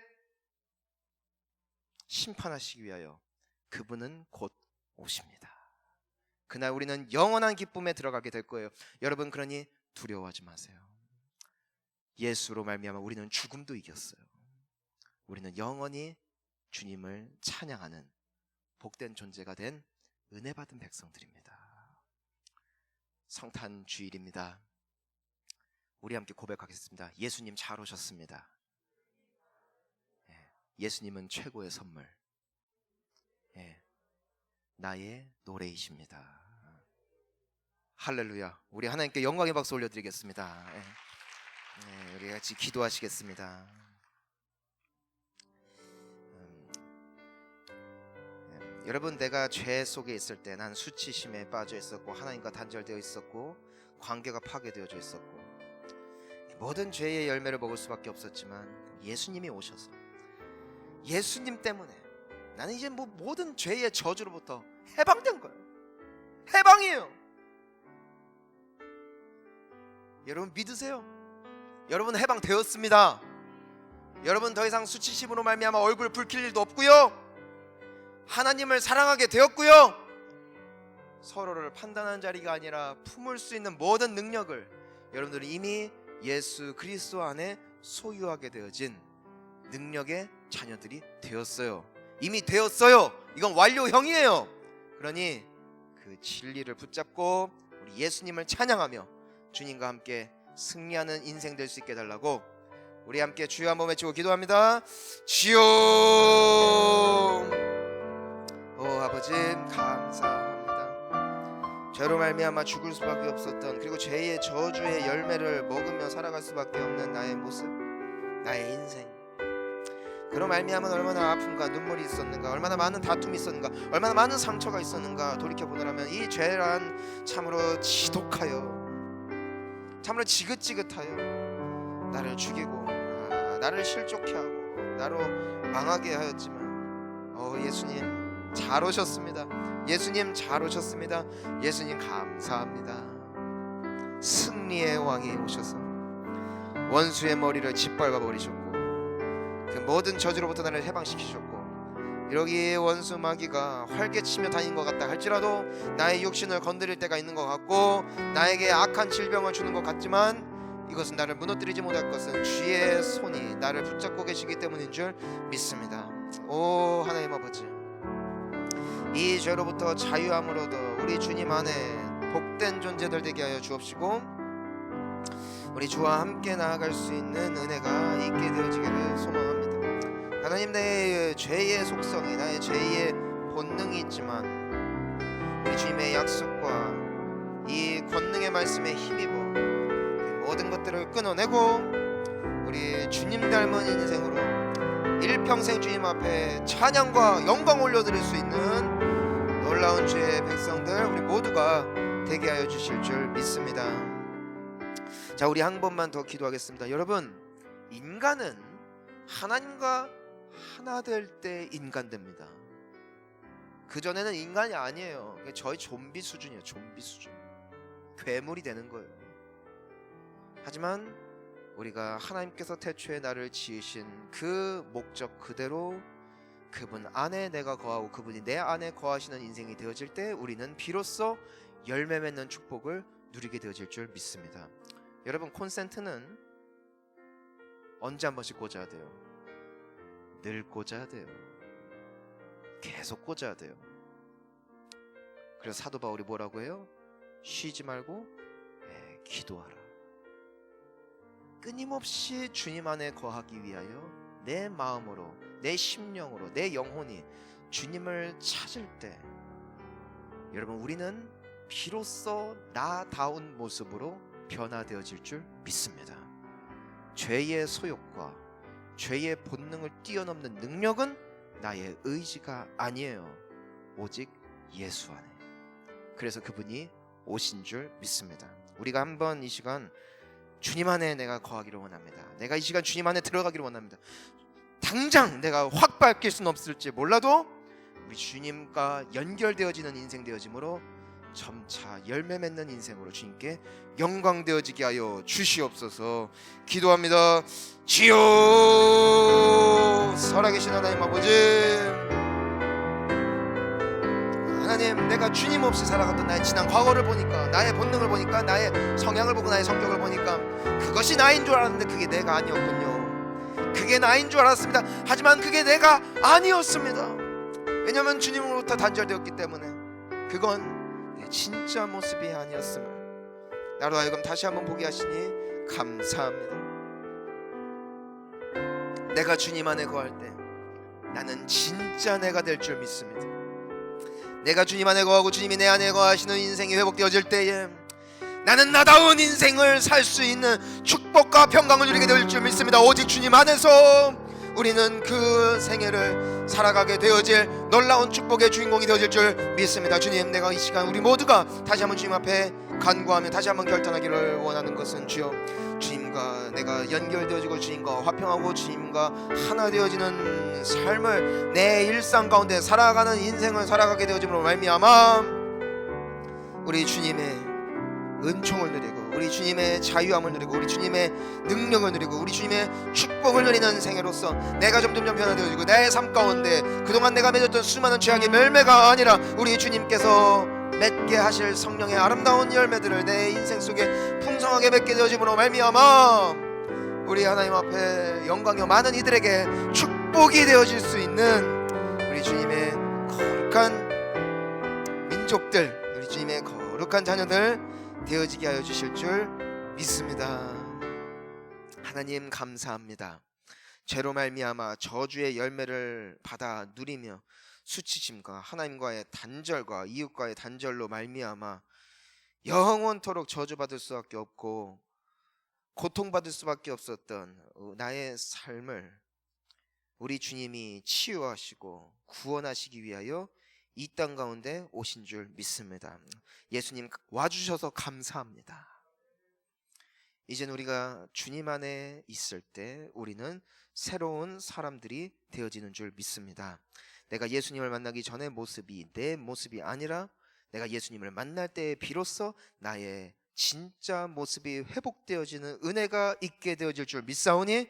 심판하시기 위하여 그분은 곧 오십니다. 그날 우리는 영원한 기쁨에 들어가게 될 거예요. 여러분, 그러니 두려워하지 마세요. 예수로 말미암아 우리는 죽음도 이겼어요. 우리는 영원히 주님을 찬양하는 복된 존재가 된 은혜 받은 백성들입니다. 성탄 주일입니다. 우리 함께 고백하겠습니다. 예수님 잘 오셨습니다. 예수님은 최고의 선물, 나의 노래이십니다. 할렐루야. 우리 하나님께 영광의 박수 올려드리겠습니다. 우리 같이 기도하시겠습니다. 여러분, 내가 죄 속에 있을 때 난 수치심에 빠져 있었고 하나님과 단절되어 있었고 관계가 파괴되어져 있었고 모든 죄의 열매를 먹을 수밖에 없었지만 예수님이 오셔서 예수님 때문에 나는 이제 모든 죄의 저주로부터 해방된 거예요. 해방이에요. 여러분 믿으세요? 여러분 해방되었습니다. 여러분 더 이상 수치심으로 말미암아 얼굴 붉힐 일도 없고요, 하나님을 사랑하게 되었고요, 서로를 판단하는 자리가 아니라 품을 수 있는 모든 능력을 여러분들이 이미 예수 그리스도 안에 소유하게 되어진 능력의 자녀들이 되었어요. 이미 되었어요. 이건 완료형이에요. 그러니 그 진리를 붙잡고 우리 예수님을 찬양하며 주님과 함께 승리하는 인생 될 수 있게 해달라고 우리 함께 주여 한번 외치고 기도합니다. 주여, 오 아버지 감사합니다. 죄로 말미암아 죽을 수밖에 없었던, 그리고 죄의 저주의 열매를 먹으며 살아갈 수밖에 없는 나의 모습, 나의 인생, 그로 말미암아 얼마나 아픔과 눈물이 있었는가, 얼마나 많은 다툼이 있었는가, 얼마나 많은 상처가 있었는가 돌이켜보느라면 이 죄란 참으로 지독하여, 참으로 지긋지긋하여 나를 죽이고 나를 실족해 하고 나로 망하게 하였지만 예수님 잘 오셨습니다. 예수님 잘 오셨습니다. 예수님 감사합니다. 승리의 왕이 오셔서 원수의 머리를 짓밟아 버리셨고 그 모든 저주로부터 나를 해방시키셨고, 여기 원수 마귀가 활개치며 다니는 것 같다 할지라도 나의 육신을 건드릴 때가 있는 것 같고 나에게 악한 질병을 주는 것 같지만 이것은 나를 무너뜨리지 못할 것은 주의 손이 나를 붙잡고 계시기 때문인 줄 믿습니다. 오 하나님 아버지, 이 죄로부터 자유함으로도 우리 주님 안에 복된 존재들 되게 하여 주옵시고 우리 주와 함께 나아갈 수 있는 은혜가 있게 되어지기를 소망합니다. 하나님, 내 죄의 속성이, 나의 죄의 본능이 있지만 우리 주님의 약속과 이 권능의 말씀에 힘입어 모든 것들을 끊어내고 우리 주님 닮은 인생으로 일평생 주님 앞에 찬양과 영광 올려드릴 수 있는 놀라운 주의 백성들 우리 모두가 되게 하여 주실 줄 믿습니다. 자, 우리 한 번만 더 기도하겠습니다. 여러분, 인간은 하나님과 하나 될 때 인간 됩니다. 그전에는 인간이 아니에요. 저희 좀비 수준이에요. 좀비 수준. 괴물이 되는 거예요. 하지만 우리가 하나님께서 태초에 나를 지으신 그 목적 그대로 그분 안에 내가 거하고 그분이 내 안에 거하시는 인생이 되어질 때 우리는 비로소 열매 맺는 축복을 누리게 되어질 줄 믿습니다. 여러분, 콘센트는 언제 한 번씩 꽂아야 돼요? 늘 꽂아야 돼요. 계속 꽂아야 돼요. 그래서 사도 바울이 뭐라고 해요? 쉬지 말고 기도하라. 끊임없이 주님 안에 거하기 위하여 내 마음으로, 내 심령으로, 내 영혼이 주님을 찾을 때 여러분, 우리는 비로소 나다운 모습으로 변화되어질 줄 믿습니다. 죄의 소욕과 죄의 본능을 뛰어넘는 능력은 나의 의지가 아니에요. 오직 예수 안에. 그래서 그분이 오신 줄 믿습니다. 우리가 한번 이 시간 주님 안에 내가 거하기를 원합니다. 내가 이 시간 주님 안에 들어가기를 원합니다. 당장 내가 확 바뀔 수는 없을지 몰라도 우리 주님과 연결되어지는 인생 되어짐으로 점차 열매 맺는 인생으로 주님께 영광 되어지게 하여 주시옵소서. 기도합니다. 주여, 살아계신 하나님 아버지, 하나님, 내가 주님 없이 살아갔던 나의 지난 과거를 보니까, 나의 본능을 보니까, 나의 성향을 보고 나의 성격을 보니까 그것이 나인 줄 알았는데 그게 내가 아니었군요. 그게 나인 줄 알았습니다. 하지만 그게 내가 아니었습니다. 왜냐하면 주님으로부터 단절되었기 때문에 그건 내 진짜 모습이 아니었음을 나로 하여금 다시 한번 보게 하시니 감사합니다. 내가 주님 안에 거할 때 나는 진짜 내가 될 줄 믿습니다. 내가 주님 안에 거하고 주님이 내 안에 거하시는 인생이 회복되어질 때에 나는 나다운 인생을 살 수 있는 축복과 평강을 누리게 될 줄 믿습니다. 오직 주님 안에서 우리는 그 생애를 살아가게 되어질 놀라운 축복의 주인공이 되어질 줄 믿습니다. 주님, 내가 이 시간 우리 모두가 다시 한번 주님 앞에 간구하며 다시 한번 결단하기를 원하는 것은 주여, 주님과 내가 연결되어지고 주님과 화평하고 주님과 하나 되어지는 삶을 내 일상 가운데 살아가는 인생을 살아가게 되어짐으로 말미암아 우리 주님의 은총을 누리고 우리 주님의 자유함을 누리고 우리 주님의 능력을 누리고 우리 주님의 축복을 누리는 생애로서 내가 점점 변화되어지고 내 삶 가운데 그동안 내가 맺었던 수많은 죄악의 열매가 아니라 우리 주님께서 맺게 하실 성령의 아름다운 열매들을 내 인생 속에 풍성하게 맺게 되어짐으로 말미암아 우리 하나님 앞에 영광이요 많은 이들에게 축복이 되어질 수 있는 우리 주님의 거룩한 민족들, 우리 주님의 거룩한 자녀들 되어지게 하여 주실 줄 믿습니다. 하나님 감사합니다. 죄로 말미암아 저주의 열매를 받아 누리며 수치심과 하나님과의 단절과 이웃과의 단절로 말미암아 영원토록 저주받을 수밖에 없고 고통받을 수밖에 없었던 나의 삶을 우리 주님이 치유하시고 구원하시기 위하여 이 땅 가운데 오신 줄 믿습니다. 예수님 와주셔서 감사합니다. 이젠 우리가 주님 안에 있을 때 우리는 새로운 사람들이 되어지는 줄 믿습니다. 내가 예수님을 만나기 전의 모습이 내 모습이 아니라 내가 예수님을 만날 때에 비로소 나의 진짜 모습이 회복되어지는 은혜가 있게 되어질 줄 믿사오니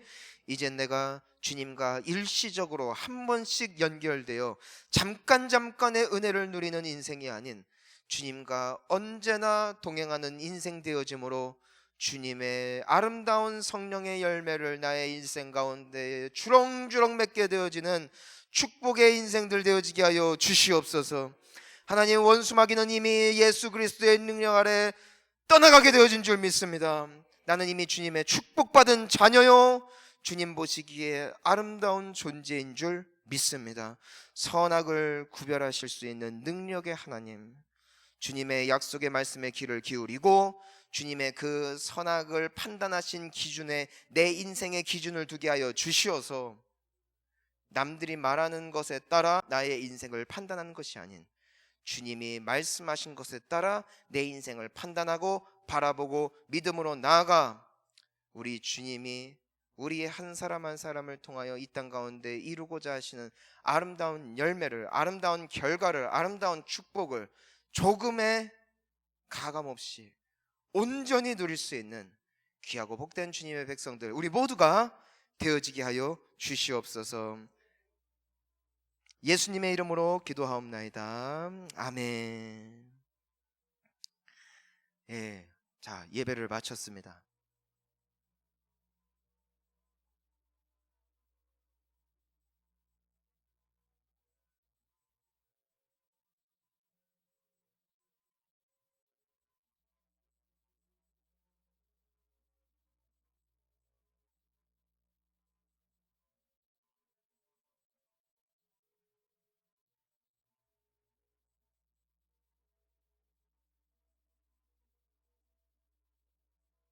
이젠 내가 주님과 일시적으로 한 번씩 연결되어 잠깐의 은혜를 누리는 인생이 아닌 주님과 언제나 동행하는 인생 되어짐으로 주님의 아름다운 성령의 열매를 나의 인생 가운데 주렁주렁 맺게 되어지는 축복의 인생들 되어지게 하여 주시옵소서. 하나님, 원수마귀는 이미 예수 그리스도의 능력 아래 떠나가게 되어진 줄 믿습니다. 나는 이미 주님의 축복받은 자녀요, 주님 보시기에 아름다운 존재인 줄 믿습니다. 선악을 구별하실 수 있는 능력의 하나님, 주님의 약속의 말씀에 귀를 기울이고 주님의 그 선악을 판단하신 기준에 내 인생의 기준을 두게 하여 주시어서 남들이 말하는 것에 따라 나의 인생을 판단하는 것이 아닌 주님이 말씀하신 것에 따라 내 인생을 판단하고 바라보고 믿음으로 나아가 우리 주님이 우리 한 사람 한 사람을 통하여 이 땅 가운데 이루고자 하시는 아름다운 열매를, 아름다운 결과를, 아름다운 축복을 조금의 가감 없이 온전히 누릴 수 있는 귀하고 복된 주님의 백성들 우리 모두가 되어지게 하여 주시옵소서. 예수님의 이름으로 기도하옵나이다. 아멘. 자, 예배를 마쳤습니다.